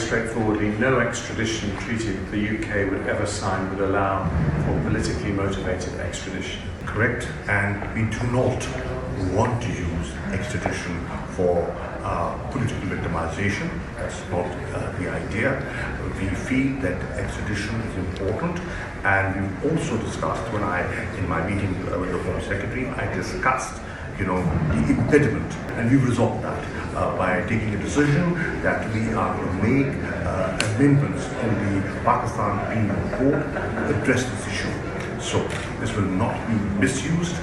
Straightforwardly, no extradition treaty that the UK would ever sign would allow for politically motivated extradition. Correct? And we do not want to use extradition for political victimization. That's not the idea. We feel that extradition is important, and we've also discussed, in my meeting with the Home Secretary, I discussed the impediment, and we've resolved that by taking a decision that we are to make amendments in the Pakistan Penal Code to address this issue. So this will not be misused.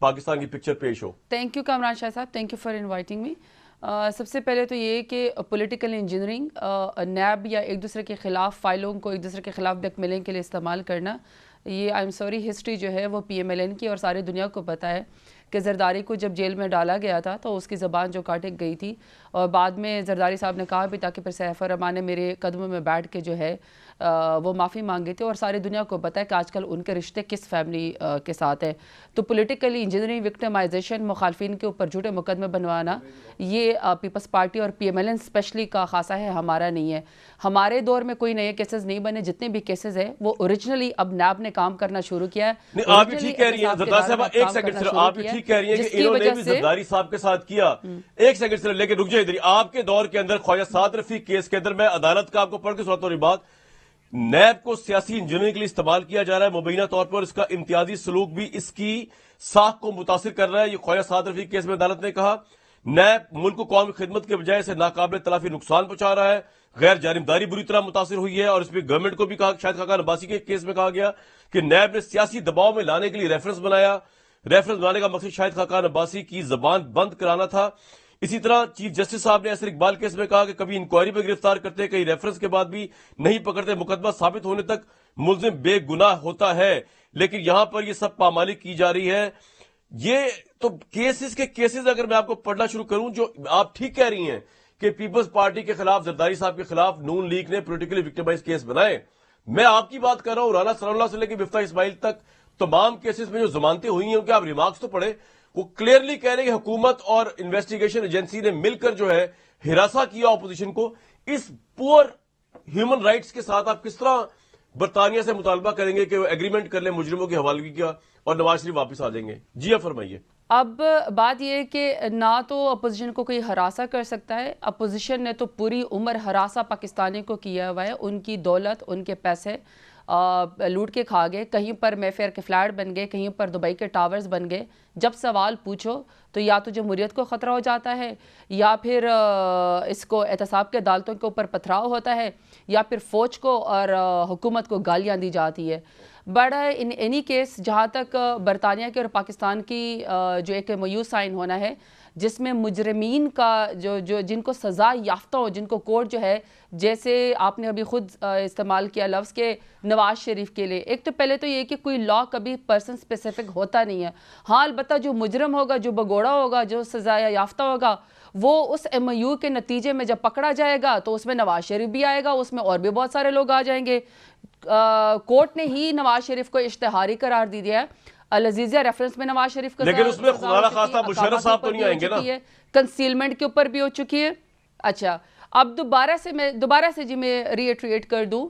Pakistan کی picture پیش ہو. Thank you Kamran Shah صاحب, thank you for inviting me. سب سے پہلے تو یہ کہ پولیٹیکل انجینئرنگ نیب یا ایک دوسرے کے خلاف فائلوں کو ایک دوسرے کے خلاف بلیک میلنگ کے لیے استعمال کرنا, یہ آئی ایم سوری ہسٹری جو ہے وہ پی ایم ایل این کی اور ساری دنیا کو پتہ ہے کہ زرداری کو جب جیل میں ڈالا گیا تھا تو اس کی زبان جو کاٹے گئی تھی, اور بعد میں زرداری صاحب نے کہا بھی تاکہ پھر سیف الرحمان نے میرے قدموں میں بیٹھ کے جو ہے وہ معافی مانگی تھی, اور ساری دنیا کو پتہ ہے کہ آج کل ان کے رشتے کس فیملی کے ساتھ ہیں. تو پولیٹیکلی انجینئرنگ, وکٹمائزیشن, مخالفین کے اوپر جھوٹے مقدمے بنوانا, یہ پیپلز پارٹی اور P M L N especially کا خاصہ ہے, ہمارا نہیں ہے. ہمارے دور میں کوئی نئے کیسز نہیں بنے, جتنے بھی کیسز ہیں وہ اوریجنلی اب نیب نے کام کرنا شروع کیا ہے. آپ بھی ٹھیک کہہ رہی ہیں زرداری صاحب, ایک سیکنڈ صرف, آپ بھی ٹھیک کہہ رہی ہیں کہ انہوں نے بھی زرداری صاحب کے ساتھ کیا. ایک سیکنڈ صرف, لیکن رک جائے ادھر. آپ کے دور کے اندر خواجہ سعد رفیق کیس کے اندر, میں عدالت کا آپ کو پڑھ کے سناتا ہوں یہ بات, نیب کو سیاسی انجینئرنگ کے لیے استعمال کیا جا رہا ہے, مبینہ طور پر اس کا امتیازی سلوک بھی اس کی ساکھ کو متاثر کر رہا ہے. یہ خواجہ سعد رفیق کیس میں عدالت نے کہا نیب ملک کو قومی خدمت کے بجائے اسے ناقابل تلافی نقصان پہنچا رہا ہے, غیر جانبداری بری طرح متاثر ہوئی ہے. اور اس میں گورنمنٹ کو بھی کہا, شاہد خاقان عباسی کے کیس میں کہا گیا کہ نیب نے سیاسی دباؤ میں لانے کے لیے ریفرنس بنایا. ریفرنس بنانے کا مقصد شاہد خاقان عباسی کی زبان بند کرانا تھا. اسی طرح چیف جسٹس صاحب نے ایسر اقبال کیس میں کہا کہ کبھی انکوائری پہ گرفتار کرتے, کئی ریفرنس کے بعد بھی نہیں پکڑتے, مقدمہ ثابت ہونے تک ملزم بے گناہ ہوتا ہے. لیکن یہاں پر یہ سب پامالی کی جا رہی ہے. یہ تو کیسز اگر میں آپ کو پڑھنا شروع کروں, جو آپ ٹھیک کہہ رہی ہیں کہ پیپلز پارٹی کے خلاف, زرداری صاحب کے خلاف نون لیگ نے پولیٹیکلی وکٹمائز کیس بنائے. میں آپ کی بات کر رہا ہوں, رانا ثناء اللہ سے لے کے مفتاح اسماعیل تک تمام کیسز میں جو ضمانتیں ہوئی ہیں, کہ آپ ریمارکس تو پڑھیں, وہ کلیئرلی کہہ رہے ہیں کہ حکومت اور انویسٹیگیشن ایجنسی نے مل کر جو ہے ہراساں کیا اپوزیشن کو. اس پور ہیومن رائٹس کے ساتھ آپ کس طرح برطانیہ سے مطالبہ کریں گے کہ وہ ایگریمنٹ کر لیں مجرموں کی حوالگی کا اور نواز شریف واپس آ جائیں گے؟ جی آپ فرمائیے. اب بات یہ ہے کہ نہ تو اپوزیشن کو کوئی ہراساں کر سکتا ہے. اپوزیشن نے تو پوری عمر ہراساں پاکستانی کو کیا ہوا ہے. ان کی دولت, ان کے پیسے لوٹ کے کھا گئے. کہیں پر مے فیئر کے فلیٹ بن گئے, کہیں پر دبئی کے ٹاورز بن گئے. جب سوال پوچھو تو یا تو جمہوریت کو خطرہ ہو جاتا ہے, یا پھر اس کو احتساب کے عدالتوں کے اوپر پتھراؤ ہوتا ہے, یا پھر فوج کو اور حکومت کو گالیاں دی جاتی ہے. بٹ ان اینی کیس, جہاں تک برطانیہ کے اور پاکستان کی جو ایک ایم او یو سائن ہونا ہے, جس میں مجرمین کا جو جن کو سزا یافتہ ہو, جن کو کورٹ جو ہے, جیسے آپ نے ابھی خود استعمال کیا لفظ کے نواز شریف کے لیے, ایک تو پہلے تو یہ کہ کوئی لا کبھی پرسن اسپیسیفک ہوتا نہیں ہے. ہاں البتہ جو مجرم ہوگا, جو بگوڑا ہوگا, جو سزا یافتہ ہوگا, وہ اس ایم او یو کے نتیجے میں جب پکڑا جائے گا تو اس میں نواز شریف بھی آئے گا, اس میں اور بھی بہت سارے لوگ آ جائیں گے. کورٹ نے ہی نواز شریف کو اشتہاری قرار دی دیا ہے. العزیزیہ ریفرنس میں نواز شریف کا, لیکن اس میں خدا خاصہ مشرف صاحب تو نہیں آئیں گے نا, کنسیلمنٹ کے اوپر بھی ہو چکی ہے. اچھا, اب دوبارہ سے جی میں ری ایٹریٹ کر دوں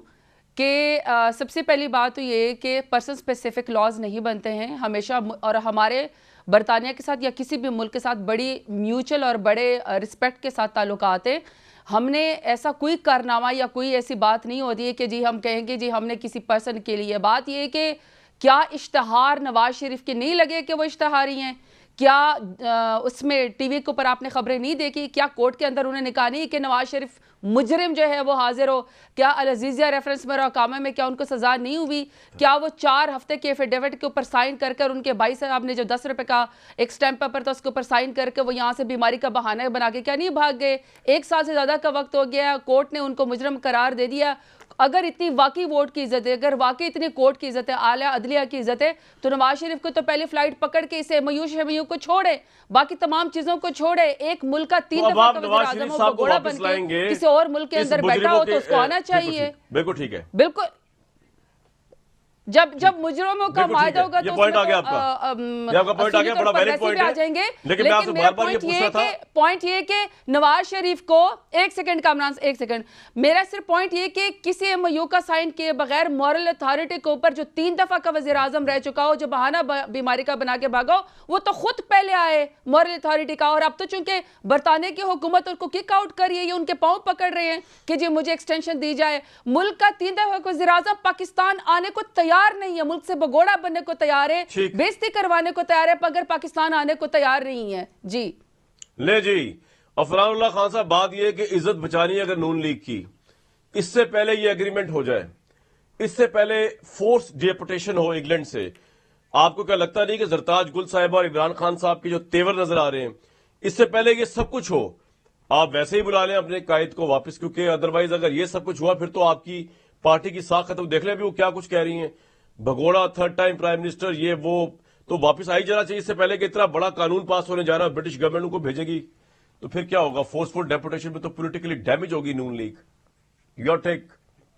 کہ سب سے پہلی بات تو یہ کہ پرسن اسپیسیفک لاز نہیں بنتے ہیں ہمیشہ, اور ہمارے برطانیہ کے ساتھ یا کسی بھی ملک کے ساتھ بڑی میوچل اور بڑے رسپیکٹ کے ساتھ تعلقات ہیں. ہم نے ایسا کوئی کارنامہ یا کوئی ایسی بات نہیں ہوتی ہے کہ جی ہم کہیں گے جی ہم نے کسی پرسن کے لیے. بات یہ ہے کہ کیا اشتہار نواز شریف کے نہیں لگے کہ وہ اشتہاری ہیں؟ کیا اس میں ٹی وی کے اوپر آپ نے خبریں نہیں دیکھی؟ کیا کورٹ کے اندر انہیں نکاح نہیں کہ نواز شریف مجرم جو ہے وہ حاضر ہو؟ کیا العزیزیہ ریفرنس میں اور اقامہ میں کیا ان کو سزا نہیں ہوئی؟ کیا وہ 4 ہفتے کے ایفیڈیوٹ کے اوپر سائن کر کر, ان کے بھائی صاحب نے جو 10 روپے کا ایک سٹیمپ پیپر تھا اس کے اوپر سائن کر کے وہ یہاں سے بیماری کا بہانہ بنا کے کیا نہیں بھاگ گئے؟ 1 سال سے زیادہ کا وقت ہو گیا, کورٹ نے ان کو مجرم قرار دے دیا. اگر اتنی واقعی ووٹ کی عزت ہے, اگر واقعی اتنی کورٹ کی عزت ہے, اعلیٰ عدلیہ کی عزت ہے, تو نواز شریف کو تو پہلے فلائٹ پکڑ کے اسے ایم یو کو چھوڑے, باقی تمام چیزوں کو چھوڑے. ایک ملک کا 3 دفعہ کا وزیر اعظم ہو, بگوڑا بن کے کسی اور ملک کے اندر بیٹھا ہو تو اس کو آنا چاہیے. بالکل ٹھیک ہے, بالکل. جب مجرموں کا معاہدہ ہوگا تو آ جائیں گے. لیکن میرا پوائنٹ یہ کہ نواز شریف کو, ایک سیکنڈ کامران, ایک سیکنڈ, میرا صرف پوائنٹ یہ کہ کسی ایم او یو کا سائن کیے بغیر مورل اتھارٹی کے اوپر جو 3 دفعہ کا وزیر اعظم رہ چکا ہو, جو بہانہ بیماری کا بنا کے بھاگا ہو, وہ تو خود پہلے آئے مورل اتھارٹی کا. اور اب تو چونکہ برطانیہ کی حکومت ان کو کک آؤٹ کر رہی ہے, یہ ان کے پاؤں پکڑ رہے ہیں کہ جی مجھے ایکسٹینشن دی جائے. ملک کا 3 دفعہ کا وزیر اعظم پاکستان آنے کو تیار نہیں ہے, ملک سے بگوڑا بننے کو تیار ہے, بےزتی کروانے کو تیار ہے, مگر پاکستان آنے کو تیار نہیں ہے. جی لے جی. فرحان اللہ خان صاحب, بات یہ ہے کہ عزت بچانی ہے اگر نون لیگ کی, اس سے پہلے یہ ایگریمنٹ ہو جائے, اس سے پہلے فورس ڈیپوٹیشن ہو انگلینڈ سے, آپ کو کیا لگتا نہیں کہ زرتاج گل صاحبہ اور عمران خان صاحب کے جو تیور نظر آ رہے ہیں، اس سے پہلے یہ سب کچھ ہو آپ ویسے ہی بلا لیں اپنے قائد کو واپس، کیونکہ ادروائز اگر یہ سب کچھ ہوا پھر تو آپ کی پارٹی کی ساکھ ختم. دیکھ لیں بھی وہ کیا کچھ کہہ رہی ہیں، بھگوڑا 3rd ٹائم پرائم منسٹر، یہ وہ تو واپس آئی جانا چاہیے اس سے پہلے کہ اتنا بڑا قانون پاس ہونے جا رہا ہے، برٹش گورنمنٹ ان کو بھیجے گی تو پھر کیا ہوگا؟ فورسفل ڈیپوٹیشن میں تو پولیٹیکلی ڈیمیج ہوگی نون لیگ. یور ٹیک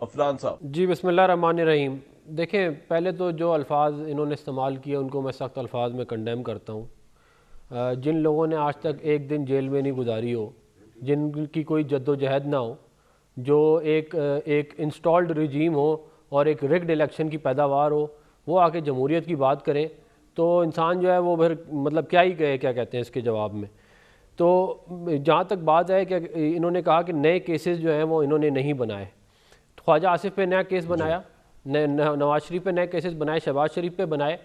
افنان صاحب. جی بسم اللہ الرحمن الرحیم. دیکھیں پہلے تو جو الفاظ انہوں نے استعمال کیے ان کو میں سخت الفاظ میں کنڈیم کرتا ہوں. جن لوگوں نے آج تک ایک دن جیل میں نہیں گزاری ہو، جن کی کوئی جد و جہد نہ ہو، جو ایک انسٹالڈ رجیم ہو اور ایک ریگڈ الیکشن کی پیداوار ہو، وہ آ کے جمہوریت کی بات کریں تو انسان جو ہے وہ پھر مطلب کیا ہی کہے، کیا کہتے ہیں اس کے جواب میں. تو جہاں تک بات ہے کہ انہوں نے کہا کہ نئے کیسز جو ہیں وہ انہوں نے نہیں بنائے. خواجہ آصف پہ نیا کیس بنایا، نواز شریف پہ نئے کیسز بنائے، شہباز شریف پہ بنائے،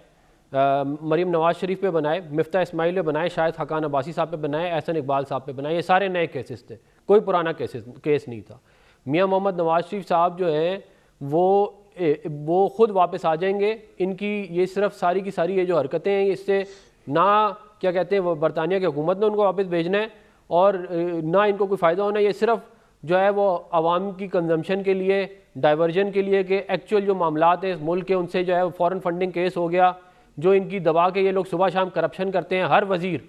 مریم نواز شریف پہ بنائے، مفتاح اسماعیل پہ بنائے، شاہد حقان عباسی صاحب پہ بنائے، احسن اقبال صاحب پہ بنائے. یہ سارے نئے کیسز تھے، کوئی پرانا کیس نہیں تھا. میاں محمد نواز شریف صاحب جو ہیں وہ خود واپس آ جائیں گے. ان کی یہ صرف ساری کی ساری یہ جو حرکتیں ہیں اس سے نہ کیا کہتے ہیں وہ برطانیہ کی حکومت نے ان کو واپس بھیجنا ہے اور نہ ان کو کوئی فائدہ ہونا ہے. یہ صرف جو ہے وہ عوام کی کنزمپشن کے لیے، ڈائیورژن کے لیے کہ ایکچوئل جو معاملات ہیں اس ملک کے ان سے جو ہے فورن فنڈنگ کیس ہو گیا، جو ان کی دبا کے یہ لوگ صبح شام کرپشن کرتے ہیں. ہر وزیر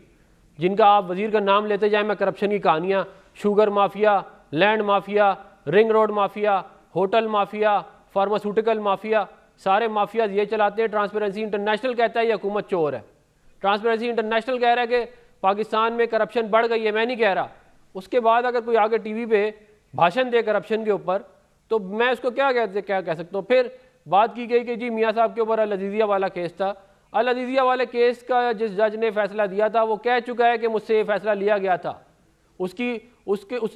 جن کا آپ وزیر کا نام لیتے جائیں میں کرپشن کی کہانیاں، sugar mafia, land mafia, ring road mafia, hotel mafia, pharmaceutical mafia, سارے مافیاز یہ چلاتے ہیں. ٹرانسپیرنسی انٹرنیشنل کہتا ہے یہ حکومت چور ہے. ٹرانسپیرنسی انٹرنیشنل کہہ رہا ہے کہ پاکستان میں کرپشن بڑھ گئی ہے، میں نہیں کہہ رہا. اس کے بعد اگر کوئی آگے ٹی وی پہ بھاشن دے کرپشن کے اوپر تو میں اس کو کیا کہہ سکتا ہوں. پھر بات کی گئی کہ جی میاں صاحب کے اوپر العزیزیہ والا کیس تھا. العزیزیہ والے کیس کا جس جج نے فیصلہ دیا تھا وہ کہہ چکا ہے کہ مجھ سے یہ فیصلہ لیا گیا تھا. اس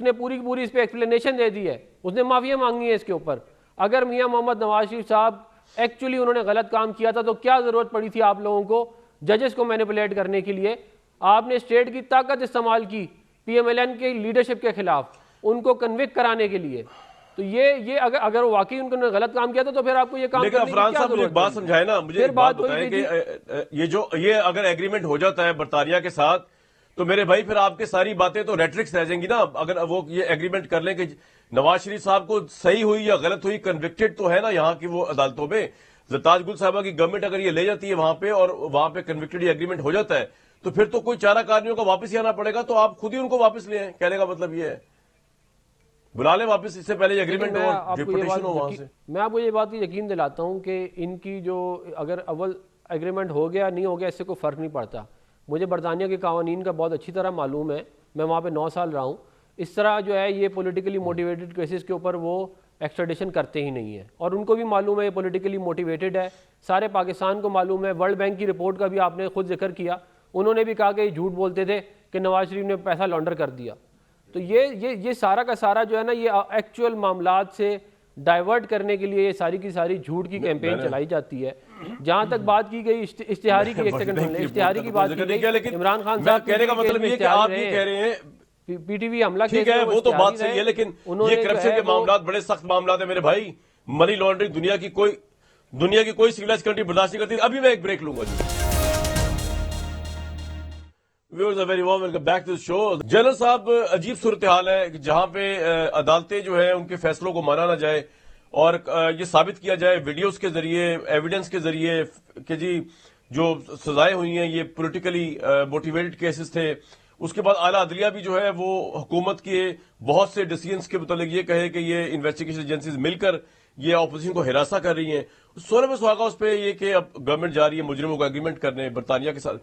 نے پوری اس پہ ایکسپلینیشن دے دی ہے، اس نے معافیاں مانگی ہیں اس کے اوپر. اگر میاں محمد نواز شریف صاحب ایکچولی انہوں نے غلط کام کیا تھا تو کیا ضرورت پڑی تھی آپ لوگوں کو ججز کو مینیپولیٹ کرنے کے لیے؟ آپ نے اسٹیٹ کی طاقت استعمال کی پی ایم ایل این کے لیڈرشپ کے خلاف ان کو کنوکٹ کرانے کے لیے. تو یہ اگر واقعی ان نے غلط کام کیا تھا تو پھر آپ کو یہ کام کرنے کی کیا ضرورت ہے؟ لیکن افران صاحب مجھے ایک بات سمجھائے نا، مجھے ایک بات بتائیں کہ یہ اگر ایگریمنٹ ہو جاتا ہے برطانیہ کے ساتھ تو میرے بھائی پھر آپ کے ساری باتیں تو ریٹرکس رہ جائیں گی نا. اگر وہ یہ ایگریمنٹ کر لیں کہ نواز شریف صاحب کو صحیح ہوئی یا غلط ہوئی، کنوکٹڈ تو ہے نا یہاں کی وہ عدالتوں میں. زرتاج گل صاحبہ کی گورنمنٹ اگر یہ لے جاتی ہے وہاں پہ اور وہاں پہ کنوکٹڈ ایگریمنٹ ہو جاتا ہے تو پھر تو کوئی چارہ کارنیوں کو واپس ہی آنا پڑے گا. تو آپ خود ہی ان کو واپس لے آئیں، کہنے کا مطلب یہ ہے بلا لیں واپس، اس سے پہلے یہ ایگریمنٹ ہو، ڈیپوٹیشن ہو وہاں سے. میں آپ کو یہ بات یقین دلاتا ہوں کہ ان کی جو اگر اول ایگریمنٹ ہو گیا نہیں ہو گیا اس سے کوئی فرق نہیں پڑتا. مجھے برطانیہ کے قوانین کا بہت اچھی طرح معلوم ہے، میں وہاں پہ 9 سال رہا ہوں. اس طرح جو ہے یہ پولیٹیکلی موٹیویٹڈ کیسز کے اوپر وہ ایکسٹریڈیشن کرتے ہی نہیں ہیں اور ان کو بھی معلوم ہے یہ پولیٹیکلی موٹیویٹڈ ہے. سارے پاکستان کو معلوم ہے. ورلڈ بینک کی رپورٹ کا بھی آپ نے خود ذکر کیا، انہوں نے بھی کہا کہ یہ جھوٹ بولتے تھے کہ نواز شریف نے پیسہ لانڈر کر دیا. تو یہ سارا کا سارا جو ہے نا یہ ایکچوئل معاملات سے ڈائیورٹ کرنے کے لیے یہ ساری کی ساری جھوٹ کی کیمپین چلائی جاتی ہے. جہاں تک بات کی گئی اشتہاری کی، ایک سیکنڈ سن لیں، اشتہاری کی بات کی گئی. عمران خان صاحب کہنے کا مطلب یہ کہ آپ یہ کہہ رہے ہیں پی ٹی وی حملہ ٹھیک ہے وہ تو بات صحیح ہے، لیکن یہ کرپشن کے معاملات بڑے سخت معاملات ہیں میرے بھائی. منی لانڈرنگ دنیا کی کوئی سویلائز کنٹری برداشت نہیں کرتی. ابھی میں ایک بریک لوں گا جی. Viewers very warm welcome back to the show. General صاحب عجیب صورتحال ہے جہاں پہ عدالتیں جو ہیں ان کے فیصلوں کو مانا نہ جائے اور یہ ثابت کیا جائے ویڈیوز کے ذریعے، ایویڈنس کے ذریعے کہ جی جو سزائیں ہوئی ہیں یہ پولیٹیکلی موٹیویٹڈ کیسز تھے. اس کے بعد اعلیٰ عدلیہ بھی جو ہے وہ حکومت کے بہت سے ڈیسیژنز کے متعلق یہ کہے کہ یہ انویسٹیگیشن ایجنسیز مل کر یہ اپوزیشن کو ہراساں کر رہی ہیں. 16ویں سہاگا اس پہ یہ کہ اب گورنمنٹ جا رہی ہے مجرموں کا ایگریمنٹ کرنے برطانیہ کے ساتھ.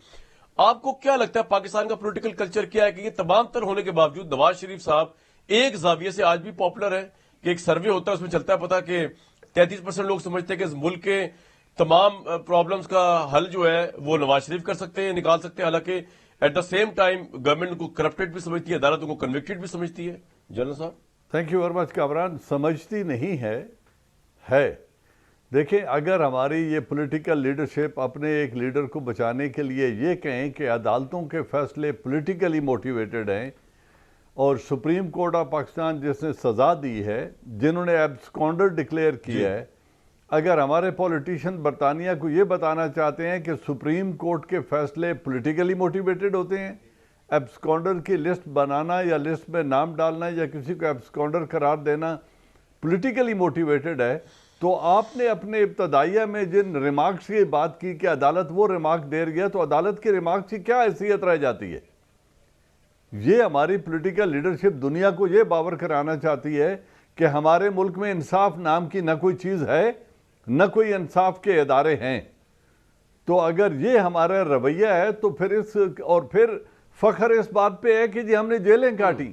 آپ کو کیا لگتا ہے پاکستان کا پولیٹیکل کلچر کیا ہے کہ یہ تمام تر ہونے کے باوجود نواز شریف صاحب ایک زاویے سے آج بھی پاپولر ہے کہ ایک سروے ہوتا ہے اس میں چلتا ہے پتا کہ 33% لوگ سمجھتے ہیں کہ اس ملک کے تمام پرابلمز کا حل جو ہے وہ نواز شریف کر سکتے ہیں، نکال سکتے ہیں، حالانکہ at the same time government کو کرپٹڈ بھی سمجھتی ہے، عدالتوں کو کنوکٹڈ بھی سمجھتی ہے. جنرل صاحب thank you very much. Kamran سمجھتی نہیں ہے. دیکھیں اگر ہماری یہ پولیٹیکل لیڈرشپ اپنے ایک لیڈر کو بچانے کے لیے یہ کہیں کہ عدالتوں کے فیصلے پولیٹیکلی موٹیویٹڈ ہیں اور سپریم کورٹ آف پاکستان جس نے سزا دی ہے، جنہوں نے ایبسکونڈر ڈکلیئر کیا ہے، اگر ہمارے پولیٹیشین برطانیہ کو یہ بتانا چاہتے ہیں کہ سپریم کورٹ کے فیصلے پولیٹیکلی موٹیویٹڈ ہوتے ہیں، ایبسکونڈر کی لسٹ بنانا یا لسٹ میں نام ڈالنا یا کسی کو ایبسکونڈر قرار دینا پولیٹیکلی موٹیویٹڈ ہے، تو آپ نے اپنے ابتدائیہ میں جن ریمارکس کی بات کی کہ عدالت وہ ریمارک دے رہی ہے، تو عدالت کی ریمارکس کی کیا حیثیت رہ جاتی ہے؟ یہ ہماری پولیٹیکل لیڈرشپ دنیا کو یہ باور کرانا چاہتی ہے کہ ہمارے ملک میں انصاف نام کی نہ کوئی چیز ہے، نہ کوئی انصاف کے ادارے ہیں۔ تو اگر یہ ہمارا رویہ ہے تو پھر فخر اس بات پہ ہے کہ جی ہم نے جیلیں کاٹی۔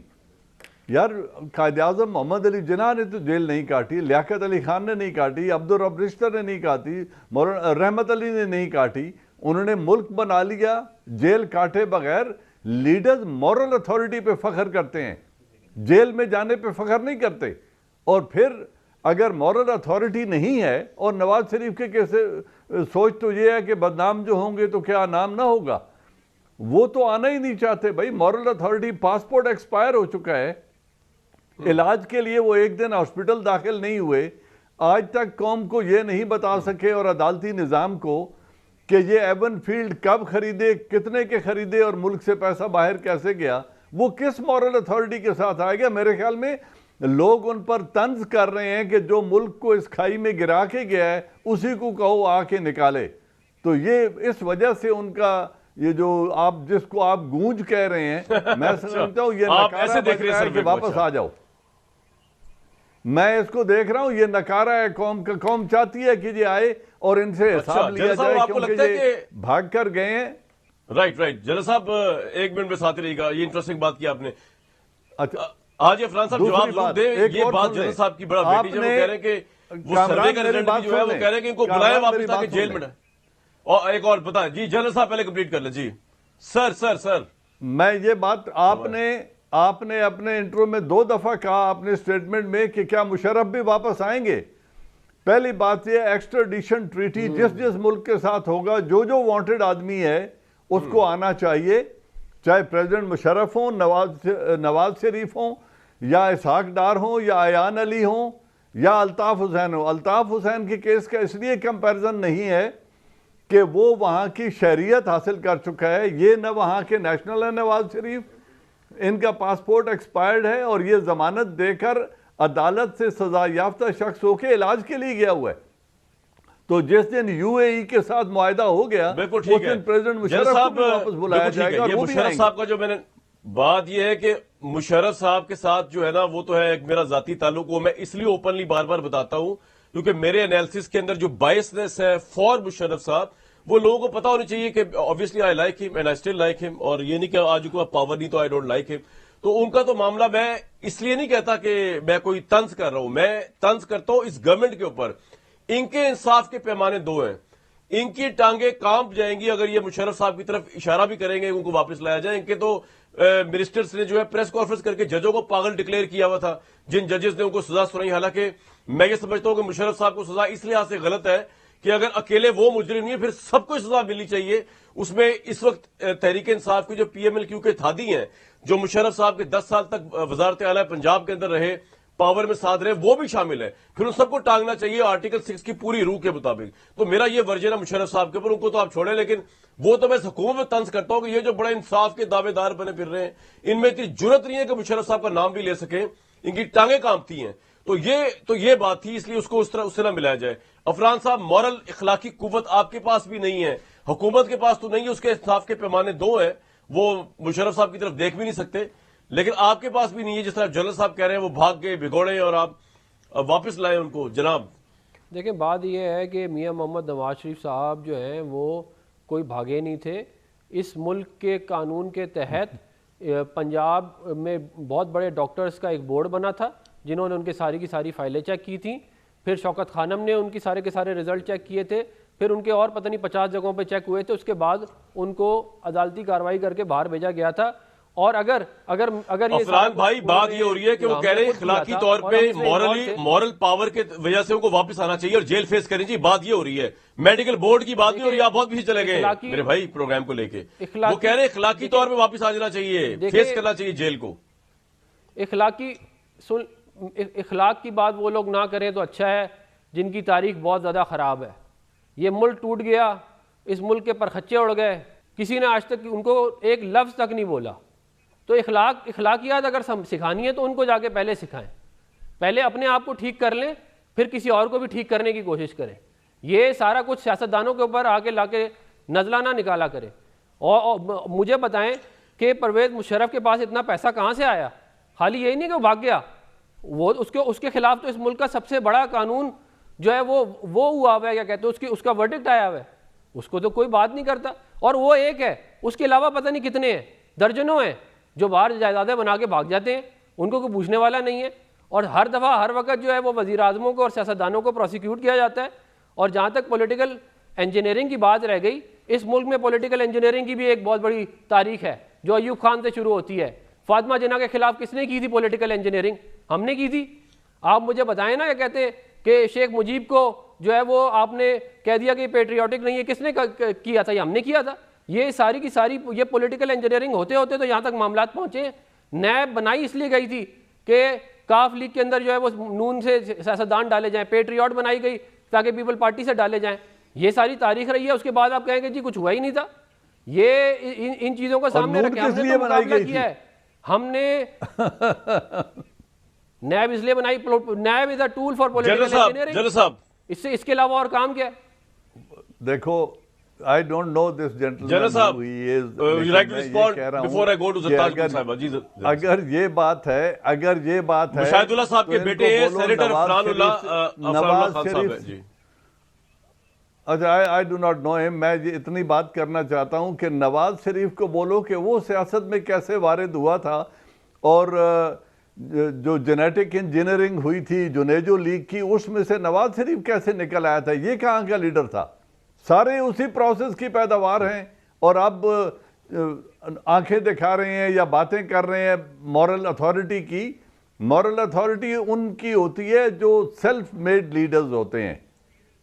یار قائد اعظم محمد علی جناح نے تو جیل نہیں کاٹی، لیاقت علی خان نے نہیں کاٹی، عبدالرب رشتہ نے نہیں کاٹی، مولانا رحمت علی نے نہیں کاٹی، انہوں نے ملک بنا لیا جیل کاٹے بغیر۔ لیڈرز مورل اتھارٹی پہ فخر کرتے ہیں، جیل میں جانے پہ فخر نہیں کرتے۔ اور پھر اگر مورل اتھارٹی نہیں ہے، اور نواز شریف کے کیسے سوچ تو یہ ہے کہ بدنام جو ہوں گے تو کیا نام نہ ہوگا، وہ تو آنا ہی نہیں چاہتے۔ بھائی مورل اتھارٹی، پاسپورٹ ایکسپائر ہو چکا ہے، علاج کے لیے وہ ایک دن ہاسپٹل داخل نہیں ہوئے، آج تک قوم کو یہ نہیں بتا سکے اور عدالتی نظام کو کہ یہ ایون فیلڈ کب خریدے، کتنے کے خریدے اور ملک سے پیسہ باہر کیسے گیا، وہ کس مورل اتھارٹی کے ساتھ آئے گا؟ میرے خیال میں لوگ ان پر طنز کر رہے ہیں کہ جو ملک کو اس کھائی میں گرا کے گیا ہے اسی کو کہو آ کے نکالے۔ تو یہ اس وجہ سے ان کا یہ جو جس کو آپ گونج کہہ رہے ہیں، میں سمجھتا ہوں یہ نکارہ بن رہا ہے کہ واپس آ جاؤ۔ میں اس کو دیکھ رہا ہوں، یہ نکارہ ہے قوم کا، قوم چاہتی ہے کہ یہ آئے اور ان سے حساب لیا جائے کیونکہ یہ بھاگ کر گئے ہیں۔ رائٹ جنرل صاحب ایک منٹ میں ساتھ رہیے گا، یہ انٹرسٹنگ بات کی آپ نے۔ آج عفران صاحب جواب ضرور دیں، یہ بات جنرل صاحب کی بڑا بیٹی جب وہ کہہ رہے ہیں کہ وہ سروے کا رزلٹ بھی جو ہے وہ کہہ رہے ہیں کہ ان کو بلائے واپس تاکہ جیل میں ڈالیں۔ اور ایک اور بتائیں جی جنرل صاحب پہلے کمپلیٹ کر لیں جی۔ سر میں یہ بات آپ نے اپنے انٹرو میں 2 دفعہ کہا اپنے سٹیٹمنٹ میں کہ کیا مشرف بھی واپس آئیں گے۔ پہلی بات یہ ایکسٹریڈیشن ٹریٹی جس ملک کے ساتھ ہوگا، جو وانٹڈ آدمی ہے اس کو آنا چاہیے، چاہے پریزیڈنٹ مشرف ہوں، نواز شریف ہوں، یا اسحاق ڈار ہوں، یا ایان علی ہوں، یا الطاف حسین ہوں۔ الطاف حسین کی کیس کا اس لیے کمپیریزن نہیں ہے کہ وہ وہاں کی شہریت حاصل کر چکا ہے، یہ نہ وہاں کے نیشنل ہے نواز شریف، ان کا پاسپورٹ ایکسپائرڈ ہے اور یہ ضمانت دے کر عدالت سے سزا یافتہ شخص ہو کے علاج کے لیے گیا ہوا ہے۔ تو جس دن یو اے ای کے ساتھ معاہدہ ہو گیا اس دن پریزیڈنٹ مشرف کو بھی واپس بلایا جائے گا۔ یہ مشرف صاحب کا جو میں نے بات یہ ہے کہ مشرف صاحب کے ساتھ جو ہے نا وہ تو ہے ایک میرا ذاتی تعلق، وہ میں اس لیے اوپنلی بار بار بتاتا ہوں کیونکہ میرے انالیسس کے اندر جو بائسنس ہے فار مشرف صاحب وہ لوگوں کو پتا ہونی چاہیے کہ obviously I like him and I still like him، اور یہ نہیں کہ آج کو پاور نہیں تو I don't like him۔ تو ان کا تو معاملہ میں اس لیے نہیں کہتا کہ میں کوئی طنز کر رہا ہوں، میں طنز کرتا ہوں اس گورنمنٹ کے اوپر۔ ان کے انصاف کے پیمانے 2 ہیں، ان کی ٹانگیں کانپ جائیں گی اگر یہ مشرف صاحب کی طرف اشارہ بھی کریں گے ان کو واپس لایا جائے۔ ان کے تو منسٹرز نے جو ہے پریس کانفرنس کر کے ججوں کو پاگل ڈکلیئر کیا ہوا تھا، جن ججز نے ان کو سزا سنائی۔ حالانکہ میں یہ سمجھتا ہوں کہ مشرف صاحب کو سزا اس لحاظ سے غلط ہے کہ اگر اکیلے وہ مجرم نہیں ہے پھر سب کو سزا ملنی چاہیے۔ اس میں اس وقت تحریک انصاف کی جو پی ایم ایل کیو کے اتحادی ہیں، جو مشرف صاحب کے 10 سال تک وزارت اعلیٰ پنجاب کے اندر رہے، پاور میں ساتھ رہے، وہ بھی شامل ہے، پھر ان سب کو ٹانگنا چاہیے آرٹیکل 6 کی پوری روح کے مطابق۔ تو میرا یہ ورژن ہے مشرف صاحب کے اوپر، ان کو تو آپ چھوڑیں، لیکن وہ تو میں اس حکومت میں طنز کرتا ہوں کہ یہ جو بڑا انصاف کے دعوے دار بنے پھر رہے ہیں، ان میں اتنی جرت نہیں ہے کہ مشرف صاحب کا نام بھی لے سکیں، ان کی ٹانگیں کانپتی ہیں۔ تو یہ بات تھی، اس لیے اس کو اس سے نہ ملایا جائے۔ عفران صاحب مورل اخلاقی قوت آپ کے پاس بھی نہیں ہے، حکومت کے پاس تو نہیں ہے، اس کے انصاف کے پیمانے 2 ہیں، وہ مشرف صاحب کی طرف دیکھ بھی نہیں سکتے، لیکن آپ کے پاس بھی نہیں ہے۔ جس طرح جنرل صاحب کہہ رہے ہیں وہ بھاگ گئے بھگوڑے اور آپ واپس لائیں ان کو۔ جناب دیکھیں بات یہ ہے کہ میاں محمد نواز شریف صاحب جو ہیں وہ کوئی بھاگے نہیں تھے۔ اس ملک کے قانون کے تحت پنجاب میں بہت بڑے ڈاکٹرز کا ایک بورڈ بنا تھا جنہوں نے ان کے ساری کی ساری فائلیں چیک کی تھیں، پھر شوکت خانم نے ان کی سارے کے سارے رزلٹ چیک کیے تھے، پھر ان کے اور پتہ نہیں 50 جگہوں پہ چیک ہوئے تھے، اس کے بعد ان کو عدالتی کارروائی کر کے باہر بھیجا گیا تھا۔ اور اگر یہ عفران بھائی بات یہ ہو رہی ہے کہ وہ کہہ رہے ہیں اخلاقی طور پہ مورل پاور کے وجہ سے ان کو واپس آنا چاہیے اور جیل فیس کریں۔ جی بات یہ ہو رہی ہے، میڈیکل بورڈ کی بات نہیں ہو رہی، آپ بہت پیچھے چلے گئے میرے بھائی پروگرام کو لے کے۔ وہ کہہ رہے ہیں اخلاقی طور پہ واپس آ جانا چاہیے، فیس کرنا چاہیے جیل کو۔ اخلاق کی بات وہ لوگ نہ کریں تو اچھا ہے جن کی تاریخ بہت زیادہ خراب ہے. یہ ملک ٹوٹ گیا, اس ملک کے پرخچے اڑ گئے, کسی نے آج تک ان کو ایک لفظ تک نہیں بولا. تو اخلاقیات اگر سکھانی ہے تو ان کو جا کے پہلے سکھائیں, پہلے اپنے آپ کو ٹھیک کر لیں, پھر کسی اور کو بھی ٹھیک کرنے کی کوشش کریں. یہ سارا کچھ سیاستدانوں کے اوپر آ کے لا کے نزلہ نہ نکالا کرے. اور مجھے بتائیں کہ پرویز مشرف کے پاس اتنا پیسہ کہاں سے آیا؟ خالی یہی نہیں کہ وہ بھاگ گیا, وہ اس کے خلاف تو اس ملک کا سب سے بڑا قانون جو ہے وہ ہوا ہوا ہے, کیا کہتے ہیں, اس کا ورڈکٹ آیا ہوا ہے, اس کو تو کوئی بات نہیں کرتا. اور وہ ایک ہے, اس کے علاوہ پتہ نہیں کتنے ہیں, درجنوں ہیں جو باہر جائیدادیں بنا کے بھاگ جاتے ہیں, ان کو کوئی پوچھنے والا نہیں ہے. اور ہر دفعہ ہر وقت جو ہے وہ وزیر اعظموں کو اور سیاستدانوں کو پروسیکیوٹ کیا جاتا ہے. اور جہاں تک پولیٹیکل انجینئرنگ کی بات رہ گئی, اس ملک میں پولیٹیکل انجینئرنگ کی بھی ایک بہت بڑی تاریخ ہے جو ایوب خان سے شروع ہوتی ہے. فاطمہ جناح کے خلاف کس نے کی تھی پولیٹیکل انجینئرنگ؟ ہم نے کی تھی. آپ مجھے بتائیں نا, کیا کہتے ہیں کہ شیخ مجیب کو جو ہے وہ آپ نے کہہ دیا کہ پیٹریوٹک نہیں ہے, کس نے کیا تھا؟ یہ ہم نے کیا تھا. یہ ساری کی ساری یہ پولیٹیکل انجینئرنگ ہوتے ہوتے تو یہاں تک معاملات پہنچے ہیں. نیب بنائی اس لیے گئی تھی کہ کاف لیگ کے اندر جو ہے وہ نون سے سیاستدان ڈالے جائیں, پیٹریوٹ بنائی گئی تاکہ پیپل پارٹی سے ڈالے جائیں. یہ ساری تاریخ رہی ہے. اس کے بعد آپ کہیں گے جی کچھ ہوا ہی نہیں تھا. یہ ان چیزوں کو سامنے رکھے ہم نے تو مقابلہ کیا ہے. ہم نے نیب اس لیے بنائی, NAB is a tool for political engineering. اس کے علاوہ اور کام کیا ہے؟ دیکھو, I don't know this gentleman. General صاحب, who he is. would you like to respond before I go to Zartaj Gul صاحبہ؟ جی اگر یہ بات ہے مشاہد اللہ صاحب کے بیٹے ہیں سینیٹر فرحان اللہ خان صاحب. جی اچھا, I do not know him. میں اتنی بات کرنا چاہتا ہوں کہ نواز شریف کو بولو کہ وہ سیاست میں کیسے وارد ہوا تھا, اور جو جینیٹک انجینئرنگ ہوئی تھی جنیجو لیگ کی, اس میں سے نواز شریف کیسے نکل آیا تھا؟ یہ کہاں کا لیڈر تھا؟ سارے اسی پروسیس کی پیداوار ہیں. اور اب آنکھیں دکھا رہے ہیں یا باتیں کر رہے ہیں مورل اتھارٹی کی. مورل اتھارٹی ان کی ہوتی ہے جو سیلف میڈ لیڈرز ہوتے ہیں.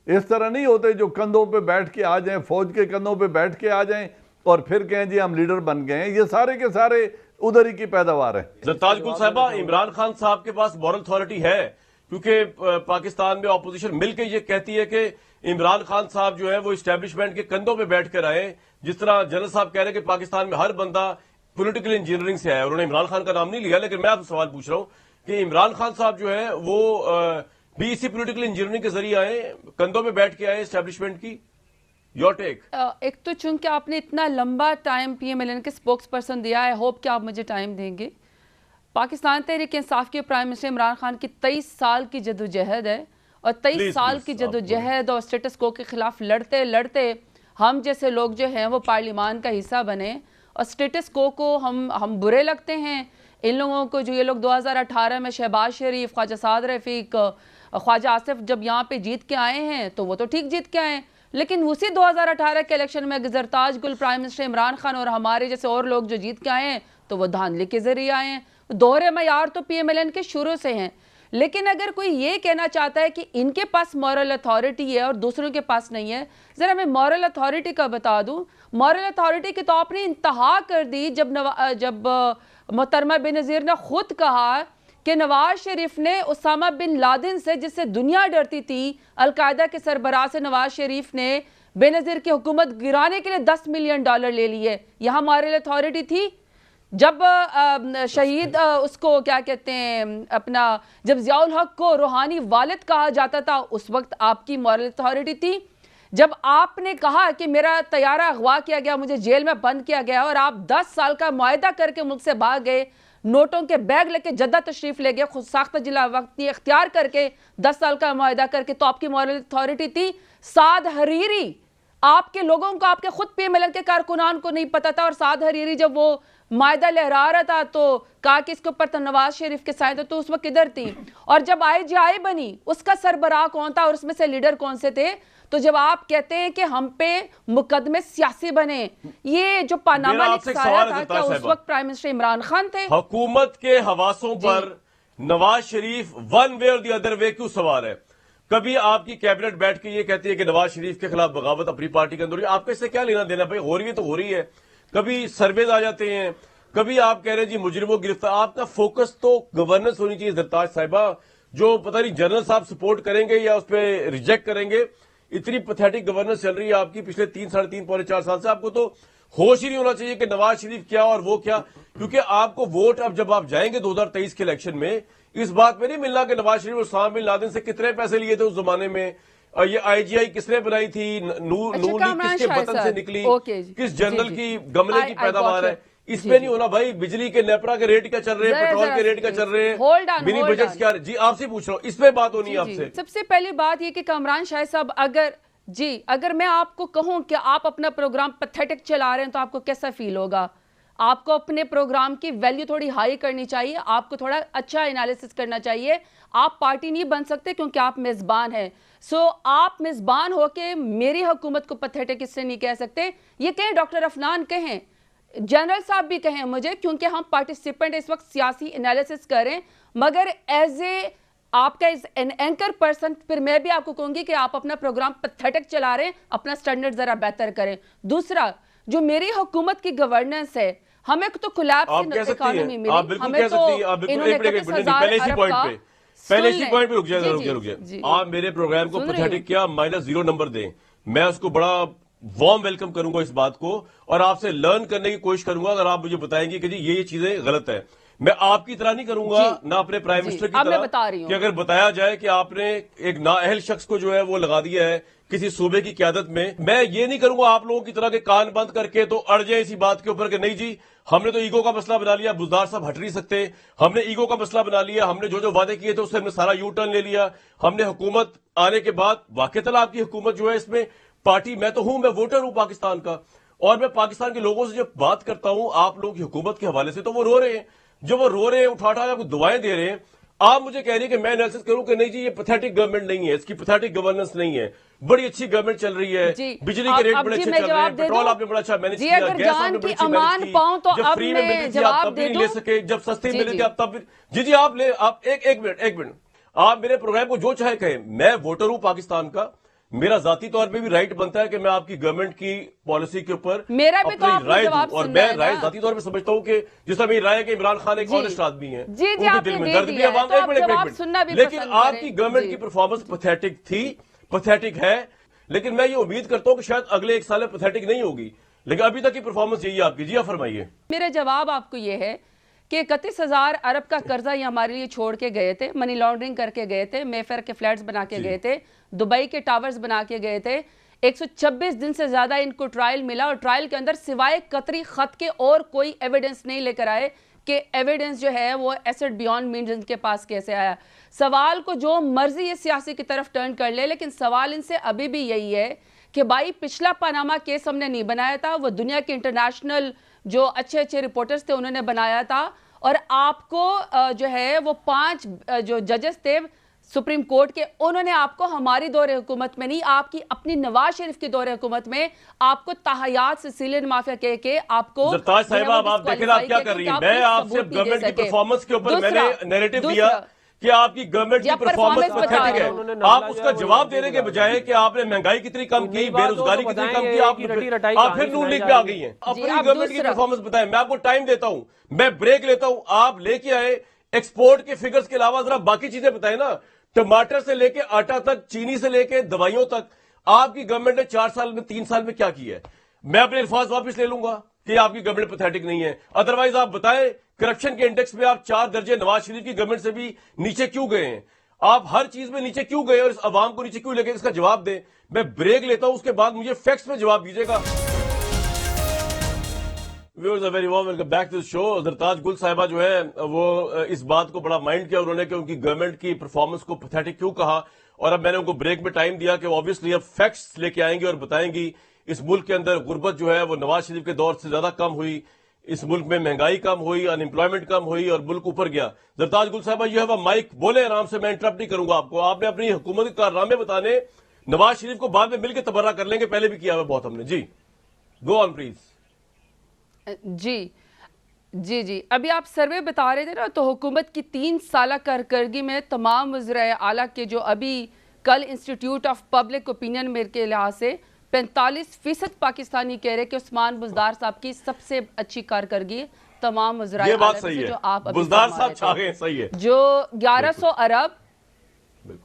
اس طرح نہیں ہوتے جو کندھوں پہ بیٹھ کے آ جائیں, فوج کے کندھوں پہ بیٹھ کے آ جائیں اور پھر کہیں جی ہم لیڈر بن گئے ہیں. یہ سارے کے سارے ادھر ہی کی پیداوار ہے. زرتاج گل صاحبہ, عمران خان صاحب کے پاس مورل اتھارٹی ہے کیونکہ پاکستان میں اپوزیشن مل کے یہ کہتی ہے کہ عمران خان صاحب جو ہے وہ اسٹیبلشمنٹ کے کندھوں پہ بیٹھ کر آئے. جس طرح جنرل صاحب کہہ رہے ہیں کہ پاکستان میں ہر بندہ پولیٹیکل انجینئرنگ سے آیا. انہوں نے عمران خان کا نام نہیں لیا, لیکن میں آپ سے سوال پوچھ رہا ہوں کہ عمران خان صاحب جو ہے وہ بھی اسی پولیٹیکل انجینئرنگ کے ذریعے آئے, کندھوں پہ بیٹھ کے آئے اسٹیبلشمنٹ کی. Your take. ایک تو چونکہ آپ نے اتنا لمبا time P M L N کے اسپوکس پرسن دیا ہے, ہوپ کہ آپ مجھے ٹائم دیں گے. پاکستان تحریک انصاف کے پرائم منسٹر عمران خان کی 23 سال کی جدوجہد ہے, اور 23 سال کی جدوجہد اور اسٹیٹس کو کے خلاف لڑتے لڑتے ہم جیسے لوگ جو ہیں وہ پارلیمان کا حصہ بنے. اور اسٹیٹس کو ہم برے لگتے ہیں ان لوگوں کو, جو یہ لوگ 2018 میں شہباز شریف, خواجہ سعد رفیق, خواجہ آصف جب یہاں پہ جیت کے آئے ہیں تو وہ تو ٹھیک جیت کے آئے ہیں, لیکن اسی 2018 کے الیکشن میں زرتاج گل, پرائم منسٹر عمران خان اور ہمارے جیسے اور لوگ جو جیت کے آئے ہیں تو وہ دھاندلی کے ذریعے آئے ہیں. دوہرے معیار تو پی ایم ایل این کے شروع سے ہیں. لیکن اگر کوئی یہ کہنا چاہتا ہے کہ ان کے پاس مورل اتھارٹی ہے اور دوسروں کے پاس نہیں ہے, ذرا میں مورل اتھارٹی کا بتا دوں. مورل اتھارٹی کی تو آپ نے انتہا کر دی جب محترمہ بینظیر نے خود کہا کہ نواز شریف نے اسامہ بن لادن سے, جس سے دنیا ڈرتی تھی, القاعدہ کے سربراہ سے نواز شریف نے بینظیر کی حکومت گرانے کے لیے $10 ملین لے لیے. یہاں مورل اتھارٹی تھی؟ جب شہید اس کو کیا کہتے ہیں اپنا, جب ضیاء الحق کو روحانی والد کہا جاتا تھا, اس وقت آپ کی مورل اتھارٹی تھی. جب آپ نے کہا کہ میرا طیارہ اغوا کیا گیا, مجھے جیل میں بند کیا گیا, اور آپ 10 سال کا معاہدہ کر کے ملک سے بھاگ گئے, نوٹوں کے بیگ لے کے جدہ تشریف لے گئے, خود ساختہ جلا وقتی اختیار کر کے 10 سال کا معاہدہ کر کے, تو آپ کی مورل اتھارٹی تھی. سعد حریری, آپ کے لوگوں کو, آپ کے خود پی ایم ایل این کے کارکنان کو نہیں پتا تھا, اور سعد حریری جب وہ معاہدہ لہرا رہا تھا تو کہا کہ اس کے اوپر تو نواز شریف کے سائے تھے, تو اس وقت کدھر تھی؟ اور جب IGI بنی اس کا سربراہ کون تھا اور اس میں سے لیڈر کون سے تھے؟ تو جب آپ کہتے ہیں کہ ہم پہ مقدمے سیاسی بنے, یہ جو پاناما لیکس آیا تھا کیا اس وقت پرائم منسٹر عمران خان تھے؟ حکومت کے حواسوں پر نواز شریف ون وے اور دی ادر وے کیوں سوار ہے؟ کبھی آپ کی کیبنٹ بیٹھ کے یہ کہتی ہے کہ نواز شریف کے خلاف بغاوت اپنی پارٹی کے اندر, آپ کو اس سے کیا لینا دینا؟ بھائی ہو رہی ہے تو ہو رہی ہے. کبھی سرویز آ جاتے ہیں, کبھی آپ کہہ رہے ہیں جی مجرموں گرفتار. آپ کا فوکس تو گورننس ہونی چاہیے زرتاج صاحبہ. جو پتہ نہیں جنرل صاحب سپورٹ کریں گے یا اس پہ ریجیکٹ کریں گے. اتنی پیتھیٹک گورننس چل رہی ہے آپ کی پچھلے 3 ساڑھے 3 پونے 4 سال سے. آپ کو تو ہوش ہی نہیں ہونا چاہیے کہ نواز شریف کیا اور وہ کیا, کیونکہ آپ کو ووٹ اب جب آپ جائیں گے 2023 کے الیکشن میں اس بات میں نہیں ملنا کہ نواز شریف اسامہ بن لادن سے کتنے پیسے لیے تھے اس زمانے میں, یہ آئی جی آئی کس نے بنائی تھی, نون لیگ کس کے بطن سے نکلی, کس جنرل کی گملے کی پیداوار ہے, اس پہ نہیں ہونا بھائی. بجلی کے نیپرا کے ریٹ کیا چل رہے ہیں, پیٹرول کے ریٹ کیا چل رہے ہیں, منی بجٹس کیا. جی آپ سے پوچھ رہا ہوں, اس پہ بات ہونی ہے آپ سے. سب سے پہلی بات یہ کہ کامران شاہد صاحب اگر میں آپ کو کہوں کہ آپ اپنا پروگرام پیتھیٹک چلا رہے ہیں تو آپ کو کیسا فیل ہوگا؟ آپ کو اپنے پروگرام کی ویلیو تھوڑی ہائی کرنی چاہیے, آپ کو تھوڑا اچھا انالیسس کرنا چاہیے. آپ پارٹی نہیں بن سکتے کیونکہ آپ میزبان ہیں. آپ میزبان ہو کے میری حکومت کو پیتھیٹک اس سے نہیں کہہ سکتے. یہ کہیں ڈاکٹر افنان کہیں, جنرل صاحب بھی کہیں مجھے, کیونکہ ہم پارٹیسپینٹ اس وقت سیاسی انالیسس کریں, مگر ایز اے آپ کا اینکر پرسن پھر میں بھی آپ کو کہوں گی کہ آپ اپنا پروگرام پیتھیٹک چلا رہے ہیں, اپنا سٹینڈرڈ ذرا بہتر کریں. دوسرا, جو میری حکومت کی گورننس ہے, ہمیں تو کولیپس اکانومی ملی, ہمیں تو انہوں نے 31,000 ارب کا پہلے اسی پوائنٹ پہ رک جائے. آپ میرے پروگرام کو پیتھیٹک کیا -0 نمبر دیں, میں اس کو بڑا وارم ویلکم کروں گا اس بات کو, اور آپ سے لرن کرنے کی کوشش کروں گا اگر آپ مجھے بتائیں گے کہ جی یہ چیزیں غلط ہیں. میں آپ کی طرح نہیں کروں گا, نہ اپنے پرائم منسٹر کی طرح کہ اگر بتایا جائے کہ آپ نے ایک نااہل شخص کو جو ہے وہ لگا دیا ہے کسی صوبے کی قیادت میں یہ نہیں کروں گا آپ لوگوں کی طرح کے کان بند کر کے تو اڑ جائے اسی بات کے اوپر کہ نہیں جی ہم نے تو ایگو کا مسئلہ بنا لیا, بزدار صاحب ہٹ نہیں سکتے, ہم نے ایگو کا مسئلہ بنا لیا, ہم نے جو وعدے کیے تھے اس سے ہم نے سارا یو ٹرن لے لیا, ہم نے حکومت آنے کے بعد واقعتاً آپ کی حکومت جو ہے اس میں پارٹی میں تو ہوں, میں ووٹر ہوں پاکستان کا, اور میں پاکستان کے لوگوں سے جب بات کرتا ہوں آپ لوگوں کی حکومت کے حوالے سے تو وہ رو رہے ہیں, جو وہ رو رہے ہیں اٹھا آپ کو دعائیں دے رہے ہیں. آپ مجھے کہہ رہے ہیں کہ میں انالیسس کروں کہ نہیں جی یہ پیتھیٹک گورنمنٹ نہیں ہے, اس کی پیتھیٹک گورننس نہیں ہے, بڑی اچھی گورنمنٹ چل رہی ہے, بجلی کے ریٹ بڑے اچھے چل رہے ہیں, پیٹرول آپ نے بڑا اچھا مینج کیا, گیس آپ نے بڑی اچھی مینج کی, جب فری میں ملتی تھی آپ تب بھی نہیں لے سکے, جب سستی ملی تھی آپ تب بھی. جی آپ لے, آپ ایک منٹ آپ میرے پروگرام کو جو چاہے کہیں, میں ووٹر ہوں پاکستان کا, میرا ذاتی طور پہ بھی رائٹ بنتا ہے کہ میں آپ کی گورنمنٹ کی پالیسی کے اوپر اپنی رائے دوں, اور میں رائے ذاتی طور پہ سمجھتا ہوں کہ جس طرح میری رائے ہے کہ عمران خان ایک آنیسٹ آدمی ہے, ان کے دل میں درد بھی عوام, لیکن آپ کی گورنمنٹ کی پرفارمنس پیتھیٹک تھی, پیتھیٹک ہے, لیکن میں یہ امید کرتا ہوں کہ شاید اگلے 1 سال میں پیتھیٹک نہیں ہوگی, لیکن ابھی تک کی پرفارمنس یہی ہے آپ کی. جی آپ فرمائیے. میرا جواب آپ کو یہ ہے کہ 31,000 ارب کا قرضہ یہ ہمارے لیے چھوڑ کے گئے تھے, منی لانڈرنگ کر کے گئے تھے, مے فیئر کے فلیٹس بنا کے گئے تھے, دبئی کے ٹاورز بنا کے گئے تھے, 126 دن سے زیادہ ان کو ٹرائل ملا, اور ٹرائل کے اندر سوائے قطری خط کے اور کوئی ایویڈنس نہیں لے کر آئے کہ ایویڈنس جو ہے وہ ایسٹ بیونڈ مینز ان کے پاس کیسے آیا. سوال کو جو مرضی یہ سیاسی کی طرف ٹرن کر لے, لیکن سوال ان سے ابھی بھی یہی ہے کہ بھائی پچھلا پاناما کیس ہم نے نہیں بنایا تھا, وہ دنیا کے انٹرنیشنل جو اچھے رپورٹرز تھے انہوں نے بنایا تھا, اور آپ کو جو ہے وہ 5 جو ججز تھے سپریم کورٹ کے, انہوں نے آپ کو ہماری دور حکومت میں نہیں, آپ کی اپنی نواز شریف کی دور حکومت میں آپ کو تاحیات سیسیلین مافیا کہہ کے آپ کو زرتاج صاحبہ آپ دیکھیں آپ کیا کر رہی ہیں. میں آپ سے گورنمنٹ کی پرفارمنس کے اوپر میں نے نیریٹو دیا کہ آپ کی گورنمنٹ کی پرفارمنس پیتھیٹک ہے, آپ اس کا جواب دینے کے بجائے کہ آپ نے مہنگائی کتنی کم کی, بے روزگاری کتنی کم کی, آپ پھر نون لیگ پہ آ گئی ہیں. اپنی گورنمنٹ کی پرفارمنس بتائیں, میں آپ کو ٹائم دیتا ہوں, میں بریک لیتا ہوں, آپ لے کے آئے ایکسپورٹ کے فگرز کے علاوہ ذرا باقی چیزیں بتائیں نا, ٹماٹر سے لے کے آٹا تک, چینی سے لے کے دوائیوں تک, آپ کی گورنمنٹ نے 4 سال میں 3 سال میں کیا کیا ہے. میں اپنے الفاظ واپس لے لوں گا کہ آپ کی گورنمنٹ پیتھیٹک نہیں ہے, ادروائز آپ بتائیں کرپشن کے انڈیکس میں آپ 4 درجے نواز شریف کی گورنمنٹ سے بھی نیچے کیوں گئے ہیں, آپ ہر چیز میں نیچے کیوں گئے اور اس عوام کو نیچے کیوں لے گئے, اس کا جواب دیں. میں بریک لیتا ہوں, اس کے بعد مجھے فیکٹس میں جواب دیجیے گا. Viewers very warm welcome back to the show. Zartaj Gul صاحبہ جو ہے وہ اس بات کو بڑا مائنڈ کیا انہوں نے کہ ان کی گورنمنٹ کی پرفارمنس کو پیتھیٹک کیوں کہا, اور اب میں نے ان کو بریک میں ٹائم دیا کہ obviously اب فیکٹس لے کے آئیں گے اور بتائیں گی اس ملک کے اندر غربت جو ہے وہ نواز شریف کے دور سے زیادہ کم ہوئی, اس ملک میں مہنگائی کم ہوئی, ان امپلائمنٹ کم ہوئی اور ملک اوپر گیا. زرتاج گل صاحبہ یو ہیو اے مائک, بولے آرام سے, میں انٹرپٹ نہیں کروں گا آپ کو. آپ نے اپنی حکومت کے کارنامے بتانے, نواز شریف کو بعد میں مل کے تبرہ کر لیں گے, پہلے بھی کیا ہوا بہت ہم نے. جی گو آن پلیز. جی ابھی آپ سروے بتا رہے تھے نا, تو حکومت کی 3 سالہ کارکردگی میں تمام وزرائے اعلیٰ کے جو ابھی کل انسٹیٹیوٹ آف پبلک اوپینین میرے کے لحاظ سے 45% پاکستانی کہہ رہے کہ عثمان بزدار صاحب کی سب سے اچھی کارکردگی تمام وزرائے اعلیٰ سے جو آپ ابھی بزدار صاحب چاہے صحیح ہے, جو 1100 ارب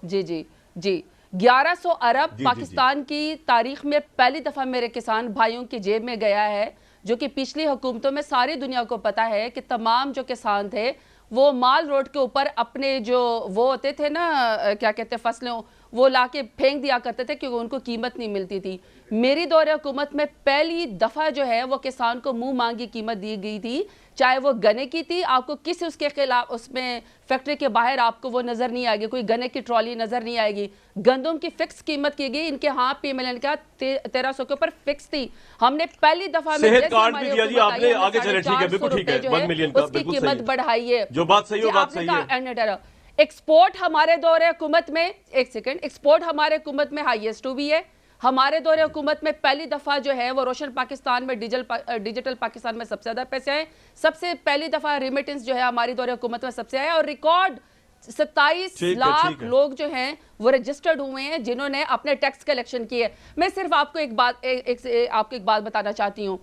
جی جی جی 1100 ارب پاکستان کی تاریخ میں پہلی دفعہ میرے کسان بھائیوں کی جیب میں گیا ہے، جو کہ پچھلی حکومتوں میں ساری دنیا کو پتا ہے کہ تمام جو کسان تھے وہ مال روڈ کے اوپر اپنے جو وہ ہوتے تھے نا کیا کہتے ہیں فصلوں وہ لا کے پھینک دیا کرتے تھے کیونکہ ان کو قیمت نہیں ملتی تھی. میری دور حکومت میں پہلی دفعہ جو ہے وہ کسان کو منہ مانگی قیمت دی گئی تھی، چاہے وہ گنے کی تھی. آپ کو کسی اس کے خلاف اس میں فیکٹری کے باہر آپ کو وہ نظر نہیں آئے گی، کوئی گنے کی ٹرالی نظر نہیں آئے گی. گندم کی فکس قیمت کی گئی، ان کے ہاں پی ملن کا 1300 کے اوپر فکس تھی. ہم نے پہلی دفعہ میں صحت کارڈ بھی دیا جی آپ نے، آگے چلے ٹھیک ہے بالکل ٹھیک ہے 1 ملین کا اس کی بالکل قیمت بڑھائی ہے. جو بات صحیح ہے بات صحیح ہے. ایکسپورٹ ہمارے دور حکومت میں ایک سیکنڈ ایکسپورٹ ہمارے حکومت میں ہائیسٹ بھی ہے. ہمارے دور حکومت میں پہلی دفعہ جو ہے وہ روشن پاکستان میں ڈیجیٹل پاکستان میں سب سے زیادہ پیسے آئے. سب سے پہلی دفعہ ریمیٹنس جو ہے ہماری دور حکومت میں سب سے آیا، اور ریکارڈ 27 لاکھ لوگ جو ہیں وہ رجسٹرڈ ہوئے ہیں جنہوں نے اپنے ٹیکس کلیکشن کیے. میں صرف آپ کو ایک بات بتانا چاہتی ہوں.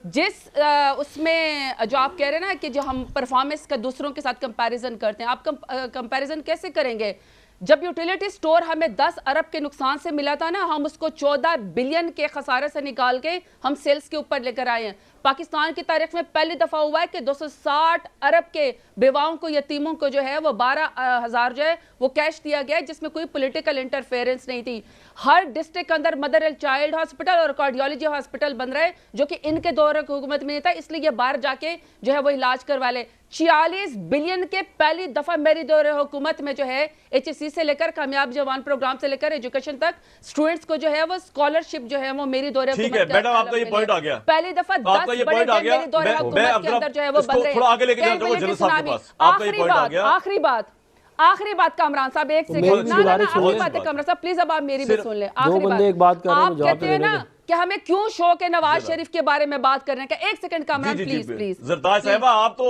جس اس میں جو آپ کہہ رہے ہیں نا کہ جو ہم پرفارمنس کا دوسروں کے ساتھ کمپیریزن کرتے ہیں، آپ کمپیریزن کیسے کریں گے؟ جب یوٹیلیٹی سٹور ہمیں 10 ارب کے نقصان سے ملا تھا نا، ہم اس کو 14 بلین کے خسارے سے نکال کے ہم سیلز کے اوپر لے کر آئے ہیں. پاکستان کی تاریخ میں پہلی دفعہ ہوا ہے کہ 260 ارب کے بیواؤں کو یتیموں کو جو ہے وہ 12,000 جو ہے وہ کیش دیا گیا ہے، جس میں کوئی پولیٹیکل انٹرفیئرنس نہیں تھی. ہر ڈسٹرکٹ کے اندر مدر اینڈ چائلڈ ہاسپٹل اور کارڈیولوجی ہاسپٹل بن رہے جو کہ ان کے دور حکومت میں نہیں تھا، اس لیے یہ باہر جا کے جو ہے وہ علاج کروا لے. 46 بلین کے پہلی دفعہ میری دور حکومت میں جو ہے HSC سے لے کر کامیاب جوان پروگرام سے لے کر ایجوکیشن تک سٹوڈنٹس کو جو ہے وہ اسکالرشپ جو ہے وہ میری دور حکومت ٹھیک ہے میڈم آپ کا یہ پوائنٹ آ گیا، پہلی دفعہ 10 بڑے دن میری دور حکومت کے اندر جو ہے وہ بن رہے ہیں. آخری بات کامران صاحب ایک سیکنڈ آخری بات ہے کامران صاحب پلیز اب آپ میری بھی سن لیں. آخری بات آپ کہتے ہیں نا کہ ہمیں کیوں شوق ہے نواز شریف کے بارے میں بات کرنے کا. ایک second Kamran please please. Zardad صاحبہ آپ تو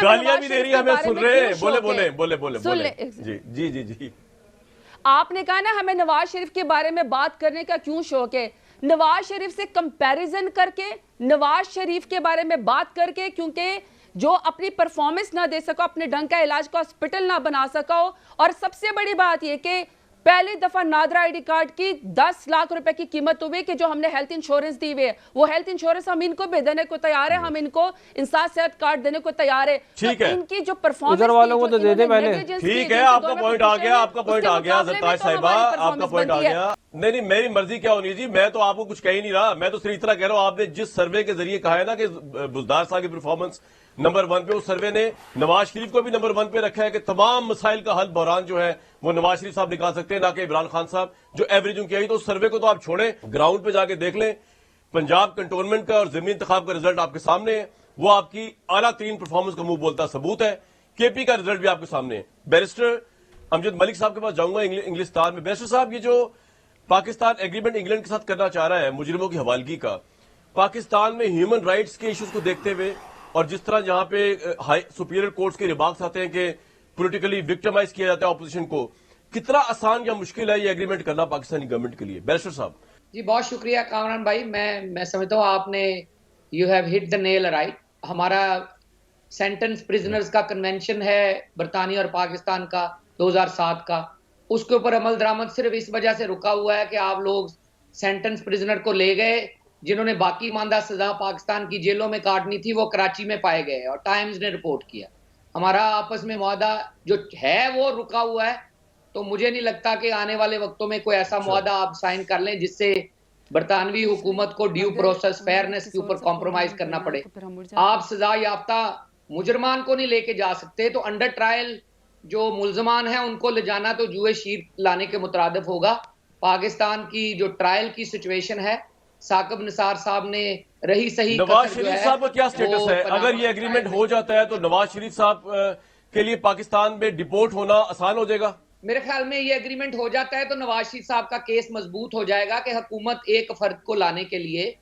گالیاں بھی دے رہی ہیں ہمیں، سن رہے ہیں بولے سن لیں. جی آپ نے کہا نا ہمیں نواز شریف کے بارے میں بات کرنے کا کیوں شوق ہے. نواز شریف سے کمپیریزن کر کے، نواز شریف کے بارے میں بات کر کے، کیونکہ جو اپنی پرفارمنس نہ دے سکو، اپنے ڈھنگ کا علاج کو ہاسپٹل نہ بنا سکو، اور سب سے بڑی بات یہ کہ پہلی دفعہ نادرا آئی ڈی کارڈ کی 10 لاکھ روپے کی قیمت ہوئی کہ جو ہم نے ہیلتھ انشورنس دی ہوئی ہے، وہ ہیلتھ انشورنس ہم ان کو بھی دینے کو تیار ہے، ہم ان کو انسان صحت کارڈ دینے کو تیار ہے. ان کی جو پرفارمنس ادھر والوں کو تو دے دیں پہلے. ٹھیک ہے آپ کا پوائنٹ آ گیا زرداد صاحبہ، آپ کا پوائنٹ آ گیا. نہیں میری مرضی کیا ہونی جی، میں تو آپ کو کچھ کہہ ہی نہیں رہا، میں تو صرف اتنا کہہ رہا ہوں آپ نے جس سروے کے ذریعے کہا ہے نا کہ بزدار صاحب کی پرفارمنس نمبر 1 پہ، اس سروے نے نواز شریف کو بھی نمبر 1 پہ رکھا ہے کہ تمام مسائل کا حل بحران جو ہے وہ نواز شریف صاحب نکال سکتے ہیں، نہ کہ عمران خان صاحب جو ایوریجنگ کیا. تو اس سروے کو تو آپ چھوڑیں، گراؤنڈ پہ جا کے دیکھ لیں. پنجاب کنٹونمنٹ کا اور ضمنی انتخاب کا رزلٹ آپ کے سامنے ہے، وہ آپ کی اعلیٰ ترین پرفارمنس کا منہ بولتا ثبوت ہے. KP کا رزلٹ بھی آپ کے سامنے ہے. بیرسٹر امجد ملک صاحب کے پاس جاؤں گا انگلستان میں. بیرسٹر صاحب یہ جو پاکستان ایگریمنٹ انگلینڈ کے ساتھ کرنا چاہ رہا ہے مجرموں کی حوالگی کا، پاکستان میں ہیومن رائٹس کے ایشوز کو دیکھتے ہوئے اور جس طرح جہاں پہ سپیریئر کورٹس کے ریمارکس آتے ہیں کہ پولیٹیکلی وکٹمائز کیا جاتا ہے اپوزیشن کو، کتنا آسان یا مشکل ہے یہ ایگریمنٹ کرنا پاکستانی گورنمنٹ کے لیے؟ بیرسٹر صاحب جی بہت شکریہ کامران بھائی. میں سمجھتا ہوں آپ نے you have hit the nail right. ہمارا سینٹنس پرزنرز کا کنونشن ہے برطانیہ اور پاکستان کا 2007 کا، اس کے اوپر عمل درآمد صرف اس وجہ سے رکا ہوا ہے کہ آپ لوگ سینٹنس پرزنر کو لے گئے، جنہوں نے باقی ماندہ سزا پاکستان کی جیلوں میں کاٹنی تھی وہ کراچی میں پائے گئے اور ٹائمز نے رپورٹ کیا. ہمارا آپس میں معاہدہ جو ہے وہ رکا ہوا ہے، تو مجھے نہیں لگتا کہ آنے والے وقتوں میں کوئی ایسا معاہدہ آپ سائن کر لیں جس سے برطانوی حکومت کو ڈیو پروسیس فیئرنس کے اوپر کمپرومائز کرنا پڑے. آپ سزا یافتہ مجرمان کو نہیں لے کے جا سکتے، تو انڈر ٹرائل جو ملزمان ہیں ان کو لے جانا تو جوئے شیر لانے کے مترادف ہوگا. پاکستان کی جو ٹرائل کی سچویشن ہے، ثاقب نثار صاحب نے رہی صحیح نواز شریف صاحب کا کیا سٹیٹس ہے؟ اگر یہ ایگریمنٹ ہو جاتا ہے تو نواز شریف صاحب کے لیے پاکستان میں ڈیپورٹ ہونا آسان ہو جائے گا؟ میرے خیال میں یہ ایگریمنٹ ہو جاتا ہے تو نواز شریف صاحب کا کیس مضبوط ہو جائے گا کہ حکومت ایک فرد کو لانے کے لیے،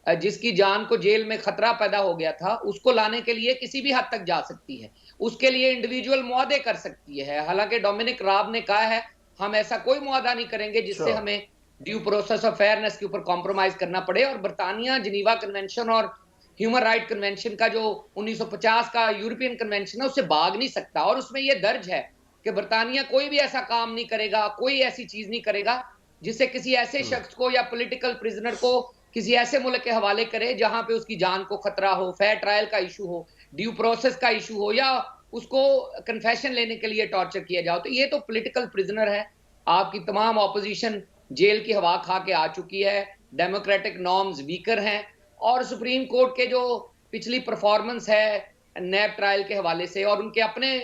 جس کی جان کو جیل میں خطرہ پیدا ہو گیا تھا، اس کو لانے کے لیے کسی بھی حد تک جا سکتی ہے. اس کے لیے انڈیویجول معاہدے کر سکتی ہے. حالانکہ ڈومینک راب نے کہا ہے ہم ایسا کوئی معاہدہ نہیں کریں گے جس سے ہمیں ڈیو پروسیس اور فیئرنس کے اوپر کمپرومائز کرنا پڑے. اور برطانیہ جنیوا کنونشن اور ہیومن رائٹ کنونشن کا جو 1950 کا یورپین کنونشن ہے اس سے بھاگ نہیں سکتا، اور اس میں یہ درج ہے کہ برطانیہ کوئی بھی ایسا کام نہیں کرے گا, کوئی ایسی چیز نہیں کرے گا جس سے کسی ایسے شخص کو یا پولیٹیکل پریزنر کو کسی ایسے ملک کے حوالے کرے جہاں پہ اس کی جان کو خطرہ ہو, فیئر ٹرائل کا ایشو ہو, ڈیو پروسیس کا ایشو ہو, یا اس کو کنفیشن لینے کے لیے ٹارچر کیا جاؤ. تو یہ تو پولیٹیکل پریزنر ہے. آپ کی تمام اپوزیشن جیل کی ہوا کھا کے آ چکی ہے, ڈیموکریٹک نارمز ویکر ہیں, اور سپریم کورٹ کے جو پچھلی پرفارمنس ہے نیب ٹرائل کے حوالے سے, اور ان کے اپنے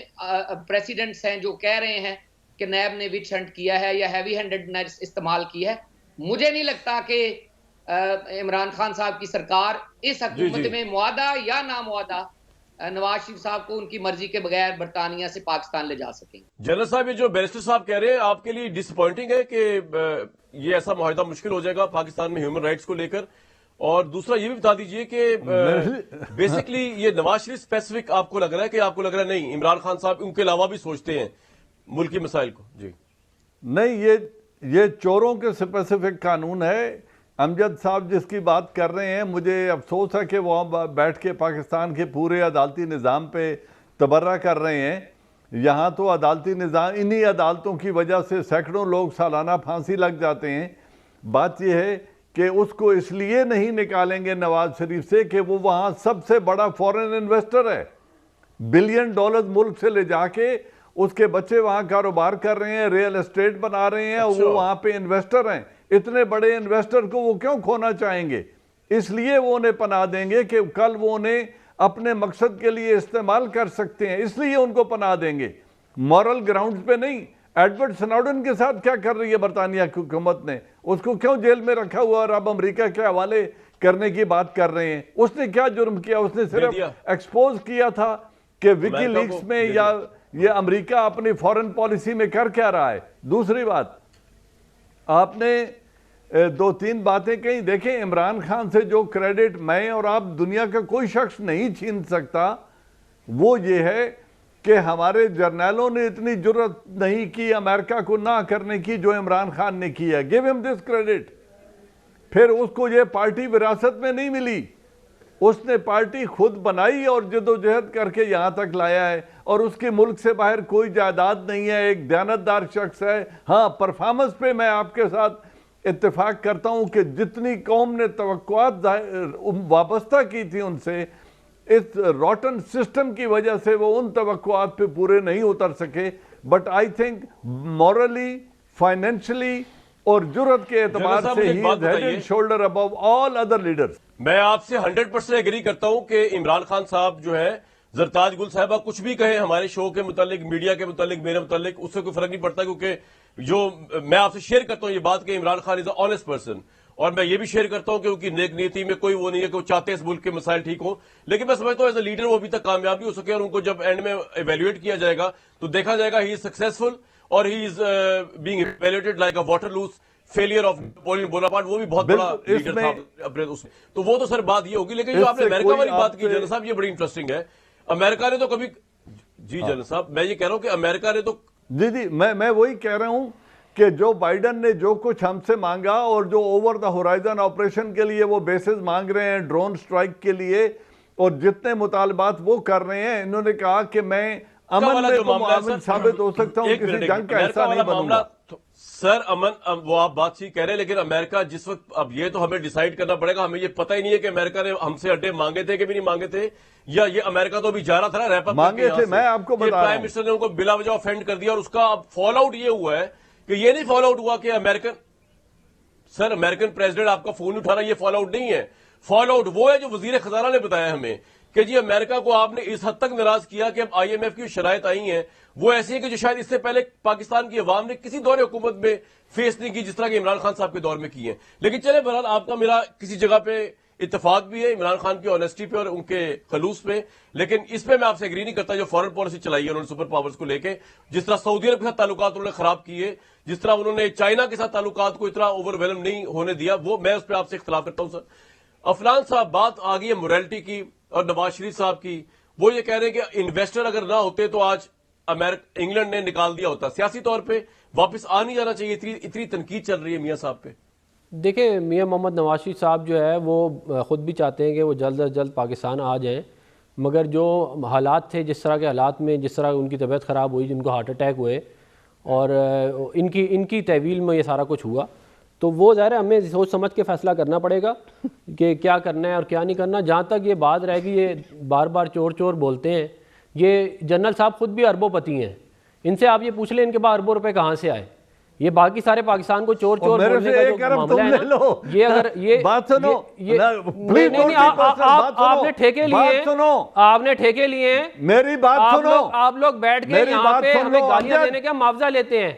پریسیڈنٹس ہیں جو کہہ رہے ہیں کہ نیب نے وچ ہنٹ کیا ہے یا ہیوی ہینڈڈنس استعمال کی ہے. مجھے نہیں لگتا کہ عمران خان صاحب کی سرکار اس حکومت میں معاہدہ یا نامعاہدہ نواز شریف صاحب کو ان کی مرضی کے بغیر برطانیہ سے پاکستان لے جا سکیں. جنرل صاحب, یہ جو بیرسٹر صاحب کہہ رہے ہیں آپ کے لیے ڈس اپوائنٹنگ ہے کہ یہ ایسا معاہدہ مشکل ہو جائے گا پاکستان میں ہیومن رائٹس کو لے کر؟ اور دوسرا یہ بھی بتا دیجئے کہ بیسکلی یہ نواز شریف اسپیسیفک آپ کو لگ رہا ہے کہ آپ کو لگ رہا ہے نہیں عمران خان صاحب ان کے علاوہ بھی سوچتے ہیں ملکی مسائل کو؟ جی نہیں, یہ چوروں کے اسپیسیفک قانون ہے. امجد صاحب جس کی بات کر رہے ہیں, مجھے افسوس ہے کہ وہ بیٹھ کے پاکستان کے پورے عدالتی نظام پہ تبرہ کر رہے ہیں. یہاں تو عدالتی نظام, انہی عدالتوں کی وجہ سے سینکڑوں لوگ سالانہ پھانسی لگ جاتے ہیں. بات یہ ہے کہ اس کو اس لیے نہیں نکالیں گے نواز شریف سے کہ وہ وہاں سب سے بڑا فورن انویسٹر ہے, $1 بلین ملک سے لے جا کے اس کے بچے وہاں کاروبار کر رہے ہیں, ریئل اسٹیٹ بنا رہے ہیں, وہ وہاں پہ انویسٹر ہیں. اتنے بڑے انویسٹر کو وہ کیوں کھونا چاہیں گے؟ اس لیے وہ انہیں پناہ دیں گے کہ کل وہ انہیں اپنے مقصد کے لیے استعمال کر سکتے ہیں, اس لیے ان کو پناہ دیں گے, مورل گراؤنڈز پہ نہیں. ایڈورڈ سنوڈن کے ساتھ کیا کر رہی ہے برطانیہ کی حکومت نے؟ اس کو کیوں جیل میں رکھا ہوا اور اب امریکہ کے حوالے کرنے کی بات کر رہے ہیں؟ اس نے کیا جرم کیا؟ اس نے صرف ایکسپوز کیا تھا کہ وکی لیکس میں یا یہ امریکہ اپنی فورن پالیسی میں کر کیا رہا ہے. دوسری بات, آپ نے 2-3 باتیں کہیں. دیکھیں, عمران خان سے جو کریڈٹ میں اور آپ دنیا کا کوئی شخص نہیں چھین سکتا وہ یہ ہے کہ ہمارے جرنیلوں نے اتنی جرت نہیں کی امریکہ کو نہ کرنے کی جو عمران خان نے کی ہے. گیو ہم دس کریڈٹ. پھر اس کو یہ پارٹی وراثت میں نہیں ملی, اس نے پارٹی خود بنائی اور جدوجہد کر کے یہاں تک لایا ہے, اور اس کی ملک سے باہر کوئی جائیداد نہیں ہے, ایک دیانتدار شخص ہے. ہاں, پرفارمنس پہ میں آپ کے ساتھ اتفاق کرتا ہوں کہ جتنی قوم نے توقعات وابستہ کی تھی ان سے, اس روٹن سسٹم کی وجہ سے وہ ان توقعات پہ پورے نہیں اتر سکے. But I think morally, financially اور جرت کے اعتبار سے he is head and shoulder above all other leaders. میں آپ سے 100% ایگری کرتا ہوں کہ عمران خان صاحب جو ہے, زرتاج گل صاحبہ کچھ بھی کہیں ہمارے شو کے متعلق, میڈیا کے متعلق, میرے متعلق, اس سے کوئی فرق نہیں پڑتا, کیونکہ جو میں آپ سے شیئر کرتا ہوں یہ بات کہ عمران خان از اے آنیسٹ پرسن, اور میں یہ بھی شیئر کرتا ہوں کہ ان کی نیک نیتی میں کوئی وہ نہیں ہے کہ وہ چاہتے اس ملک کے مسائل ٹھیک ہوں. لیکن میں سمجھتا ہوں ایز اے لیڈر وہ ابھی تک کامیاب نہیں ہو سکے, اور ان کو جب اینڈ میں ایویلویٹ کیا جائے گا تو دیکھا جائے گا ہی از سکسیسفل اور he is being evaluated like a Waterloo's failure of Napoleon Bonaparte. وہ بھی بہت بڑا لیڈر تھا اپنے اس میں. تو وہ تو سر بات یہ ہوگی. لیکن جو آپ نے امریکہ والی بات کی جنرل صاحب, یہ بڑی انٹرسٹنگ ہے. امریکہ نے تو کبھی, جی جنرل صاحب میں یہ کہہ رہا ہوں کہ امریکہ نے تو, جی میں وہی کہہ رہا ہوں کہ جو بائیڈن نے جو کچھ ہم سے مانگا اور جو اوور دا ہورائزن آپریشن کے لیے وہ بیسز مانگ رہے ہیں, ڈرون سٹرائک کے لیے, اور جتنے مطالبات وہ کر رہے ہیں, انہوں نے کہا کہ میں امن میں تو معاون ثابت ہو سکتا ہوں, کسی جنگ کا حصہ نہیں بنوں گا. سر امن, وہ آپ بات ٹھیک کہہ رہے ہیں, لیکن امریکہ جس وقت, اب یہ تو ہمیں ڈیسائیڈ کرنا پڑے گا. ہمیں یہ پتہ ہی نہیں ہے کہ امریکہ نے ہم سے اڈے مانگے تھے کہ بھی نہیں مانگے تھے, یا یہ امریکہ تو بھی جا رہا تھا نا ریپ اپ مانگے تھے. میں آپ کو بتا رہا ہوں پرائم منسٹر نے ان کو بلا وجہ آفینڈ کر دیا, اور اس کا اب فال آؤٹ یہ ہوا ہے کہ یہ نہیں فال آؤٹ ہوا کہ امریکن, سر امریکن پریزیڈنٹ آپ کا فون اٹھا رہا, یہ فال آؤٹ نہیں ہے. فال آؤٹ وہ ہے جو وزیر خزانہ نے بتایا ہمیں کہ جی امریکہ کو آپ نے اس حد تک ناراض کیا کہ اب آئی ایم ایف کی شرائط آئی ہیں وہ ایسی ہیں کہ جو شاید اس سے پہلے پاکستان کی عوام نے کسی دور حکومت میں فیس نہیں کی, جس طرح کہ عمران خان صاحب کے دور میں کی ہیں. لیکن چلے بہرحال آپ کا میرا کسی جگہ پہ اتفاق بھی ہے عمران خان کی آنیسٹی پہ اور ان کے خلوص پہ, لیکن اس پہ میں آپ سے ایگری نہیں کرتا جو فورن پالیسی چلائی ہے انہوں نے سپر پاورز کو لے کے, جس طرح سعودی عرب کے ساتھ تعلقات انہوں نے خراب کیے, جس طرح انہوں نے چائنا کے ساتھ تعلقات کو اتنا اوور ویلم نہیں ہونے دیا, وہ میں اس پہ آپ سے اختلاف کرتا ہوں. سر افنان صاحب بات آ گئی ہے موریلٹی کی اور نواز شریف صاحب کی, وہ یہ کہہ رہے ہیں کہ انویسٹر اگر نہ ہوتے تو آج انگلینڈ نے نکال دیا ہوتا, سیاسی طور پہ واپس آ نہیں جانا چاہیے. اتنی تنقید چل رہی ہے میاں صاحب پہ. دیکھیں میاں محمد نواز شریف صاحب جو ہے وہ خود بھی چاہتے ہیں کہ وہ جلد از جلد پاکستان آ جائیں, مگر جو حالات تھے، جس طرح کے حالات میں جس طرح ان کی طبیعت خراب ہوئی، جن کو ہارٹ اٹیک ہوئے اور ان کی تحویل میں یہ سارا کچھ ہوا، تو وہ ظاہر ہے ہمیں سوچ سمجھ کے فیصلہ کرنا پڑے گا کہ کیا کرنا ہے اور کیا نہیں کرنا. جہاں تک یہ بات رہے گی، یہ بار بار چور چور بولتے ہیں، یہ جنرل صاحب خود بھی اربوں پتی ہیں، ان سے آپ یہ پوچھ لیں ان کے پاس اربوں روپے کہاں سے آئے. یہ باقی سارے پاکستان کو چور چور بولنے کا جو معاملہ ہے نا، یہ اگر یہ بات سنو، نہیں آپ نے ٹھیکے لیے، آپ نے ٹھیکے لیے ہیں، میری بات سنو، آپ لوگ بیٹھ کے یہاں پہ ہمیں گالیاں دینے کا معاوضہ لیتے ہیں.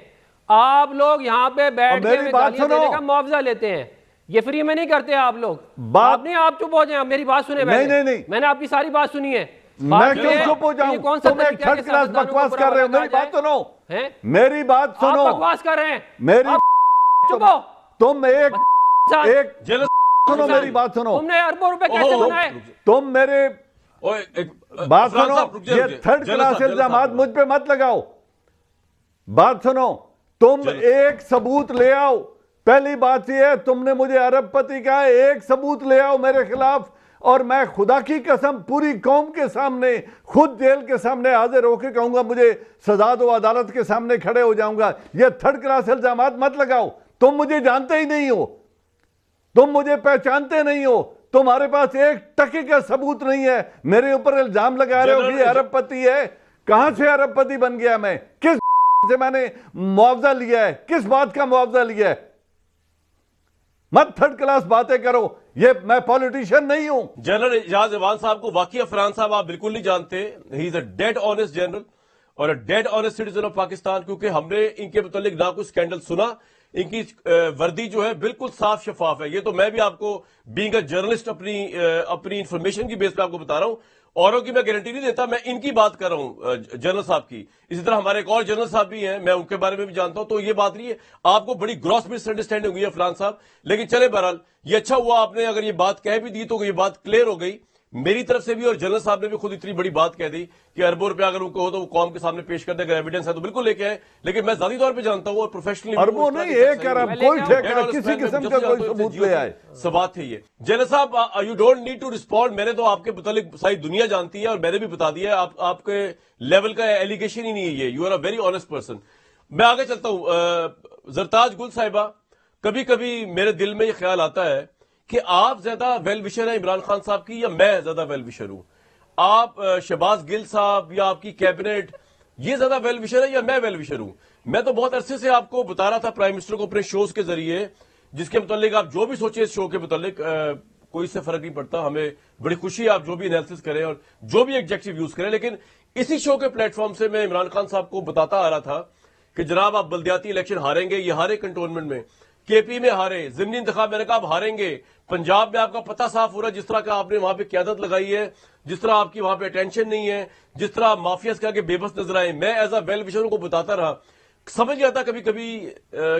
آپ لوگ یہاں پہ بیٹھ کے ہمیں گالیاں دینے کا معاوضہ لیتے ہیں، یہ فری میں نہیں کرتے آپ لوگ. آپ نہیں، آپ چپ ہو جائیں، میری بات سنیں. نہیں، میں نے آپ کی ساری بات سنی ہے. میں کیوں چپ ہو جاؤں؟ تم ایک تھرڈ کلاس بکواس کر رہے ہو. میری بات سنو، میری بات سنو. آپ بکواس کر رہے ہیں، میری چپ ہو. تم ایک سنو، میری بات سنو. تم نے اربوں روپے کیسے بنائے؟ تم میرے بات سنو، یہ تھرڈ کلاس الزامات مجھ پہ مت لگاؤ. بات سنو، تم ایک ثبوت لے آؤ. پہلی بات یہ ہے، تم نے مجھے ارب پتی کہا ہے، ایک ثبوت لے آؤ میرے خلاف، اور میں خدا کی قسم پوری قوم کے سامنے، خود جیل کے سامنے حاضر ہو کے کہوں گا مجھے سزا دو، عدالت کے سامنے کھڑے ہو جاؤں گا. یہ تھرڈ کلاس الزامات مت لگاؤ. تم مجھے جانتے ہی نہیں ہو، تم مجھے پہچانتے نہیں ہو، تمہارے پاس ایک ٹکے کا ثبوت نہیں ہے. میرے اوپر الزام لگا رہے ہو کہ ارب پتی ہے. کہاں سے ارب پتی بن گیا میں؟ کس سے میں نے معاوضہ لیا ہے؟ کس بات کا معاوضہ لیا ہے؟ مت تھرڈ کلاس باتیں کرو، یہ میں پولیٹیشین نہیں ہوں. جنرل اعجاز ایوان صاحب کو واقعی فرحان صاحب آپ بالکل نہیں جانتے. He is a dead honest general اور a dead honest citizen of Pakistan, کیونکہ ہم نے ان کے متعلق نہ کوئی سکینڈل سنا. ان کی وردی جو ہے بالکل صاف شفاف ہے. یہ تو میں بھی آپ کو بینگ اے جرنلسٹ اپنی انفارمیشن کی بیس پہ آپ کو بتا رہا ہوں. اوروں کی میں گارنٹی نہیں دیتا، میں ان کی بات کر رہا ہوں جنرل صاحب کی. اسی طرح ہمارے ایک اور جنرل صاحب بھی ہیں، میں ان کے بارے میں بھی جانتا ہوں. تو یہ بات نہیں ہے، آپ کو بڑی گراس مس انڈرسٹینڈنگ ہوئی ہے فرحان صاحب. لیکن چلے بہرحال یہ اچھا ہوا آپ نے اگر یہ بات کہہ بھی دی تو یہ بات کلیئر ہو گئی میری طرف سے بھی، اور جنرل صاحب نے بھی خود اتنی بڑی بات کہہ دی کہ اربوں روپے اگر ان کو ہو تو وہ قوم کے سامنے پیش کر دے. اگر ایویڈنس ہے تو بالکل لے کے آئے. لیکن میں ذاتی طور پہ جانتا ہوں اور پروفیشنلی اربوں نہیں، ایک ارب کوئی ٹھیکہ کسی قسم کا کوئی ثبوت لے آئے. سوات ہے یہ. جنرل صاحب you don't need to respond. میں نے تو آپ کے متعلق ساری دنیا جانتی ہے اور میں نے بھی بتا دیا ہے، آپ کے لیول کا ایلیگیشن ہی نہیں ہے یہ. You are a very honest person. میں آگے چلتا ہوں. زرتاج گل صاحبہ، کبھی کبھی میرے دل میں یہ خیال آتا ہے کہ آپ زیادہ ویل وشر ہیں عمران خان صاحب کی یا میں زیادہ ویل وشر ہوں؟ آپ شہباز گل صاحب یا آپ کی کیبنٹ یہ زیادہ ویل وشر ہے یا میں ویل وشر ہوں؟ میں تو بہت عرصے سے آپ کو بتا رہا تھا پرائم منسٹر کو اپنے شوز کے ذریعے، جس کے متعلق آپ جو بھی سوچیں اس شو کے متعلق کوئی اس سے فرق نہیں پڑتا. ہمیں بڑی خوشی ہے آپ جو بھی انالیسس کریں اور جو بھی ایڈجیکٹیو یوز کریں. لیکن اسی شو کے پلیٹ فارم سے میں عمران خان صاحب کو بتاتا آ رہا تھا کہ جناب آپ بلدیاتی الیکشن ہاریں گے. یہ ہارے کنٹونمنٹ میں، کے پی میں ہارے، ضمنی انتخاب میں نے کہا آپ ہاریں گے. پنجاب میں آپ کا پتہ صاف ہو رہا ہے، جس طرح کا آپ نے وہاں پہ قیادت لگائی ہے، جس طرح آپ کی وہاں پہ اٹینشن نہیں ہے، جس طرح مافیاز کے آگے بے بس نظر آئے. میں ایز اے ویل وشر کو بتاتا رہا. سمجھ نہیں آتا کبھی کبھی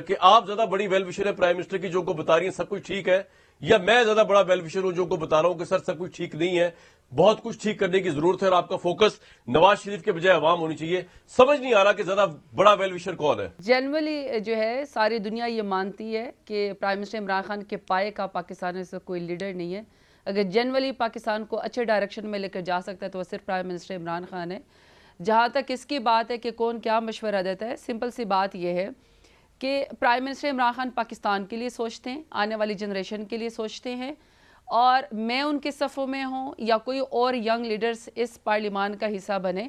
کہ آپ زیادہ بڑی ویل وشر ہے پرائم منسٹر کی جو کو بتا رہی ہیں سب کچھ ٹھیک ہے، یا میں زیادہ بڑا ویل وشر ہوں جو کو بتا رہا ہوں کہ سر سب کچھ ٹھیک نہیں ہے، بہت کچھ ٹھیک کرنے کی ضرورت ہے اور آپ کا فوکس نواز شریف کے بجائے عوام ہونی چاہیے. سمجھ نہیں آ رہا کہ زیادہ بڑا ویل وشر کون ہے. جنرلی جو ہے ساری دنیا یہ مانتی ہے کہ پرائم منسٹر عمران خان کے پائے کا پاکستان سے کوئی لیڈر نہیں ہے. اگر جنرلی پاکستان کو اچھے ڈائریکشن میں لے کر جا سکتا ہے تو وہ صرف پرائم منسٹر عمران خان ہے. جہاں تک اس کی بات ہے کہ کون کیا مشورہ دیتا ہے، سمپل سی بات یہ ہے کہ پرائم منسٹر عمران خان پاکستان کے لیے سوچتے ہیں، آنے والی جنریشن کے لیے سوچتے ہیں، اور میں ان کے صفوں میں ہوں یا کوئی اور ینگ لیڈرز اس پارلیمان کا حصہ بنے.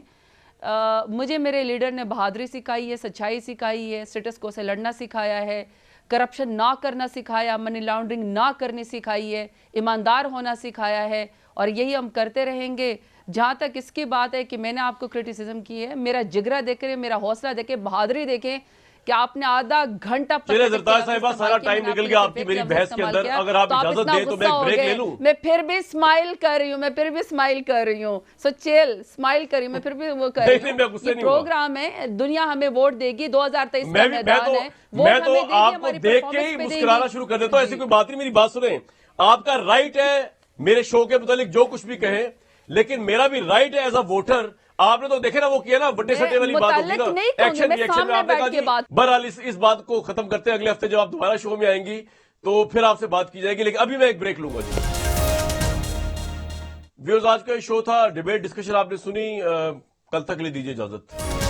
مجھے میرے لیڈر نے بہادری سکھائی ہے، سچائی سکھائی ہے، سٹیٹس کو سے لڑنا سکھایا ہے، کرپشن نہ کرنا سکھایا، منی لانڈرنگ نہ کرنی سکھائی ہے، ایماندار ہونا سکھایا ہے، اور یہی ہم کرتے رہیں گے. جہاں تک اس کی بات ہے کہ میں نے آپ کو کرٹیسزم کی ہے، میرا جگرہ دیکھیں، میرا حوصلہ دیکھیں، بہادری دیکھیں کہ آپ نے آدھا گھنٹہ چلے زرتاج صاحبہ سارا ٹائم نکل گیا آپ کی میری بحث کے اندر. اگر آپ اجازت دیں تو میں ایک بریک لے لوں. میں پھر بھی اسمائل کر رہی ہوں سو چیل اسمائل کر رہی ہوں، میں پھر بھی وہ کر رہی ہوں. یہ پروگرام ہے، دنیا ہمیں ووٹ دے گی، 2023 کا میدان ہے. میں تو آپ کو دیکھ کے ہی مسکرانا شروع کر دیتا ہوں. ایسی کوئی بات نہیں، میری بات سنیں. آپ کا رائٹ ہے میرے شو کے متعلق جو کچھ بھی کہیں، لیکن میرا بھی رائٹ ہے ایز اے ووٹر. آپ نے تو دیکھے نا وہ کیا نا بٹے سٹے والی بات ہوگی نا، ایکشن ری ایکشن میں آپ نے کہا جی. بہرحال اس بات کو ختم کرتے ہیں. اگلے ہفتے جب آپ دوبارہ شو میں آئیں گی تو پھر آپ سے بات کی جائے گی، لیکن ابھی میں ایک بریک لوں گا. جی ویورز آج کا شو تھا ڈیبیٹ ڈسکشن آپ نے سنی. کل تک لے دیجیے اجازت.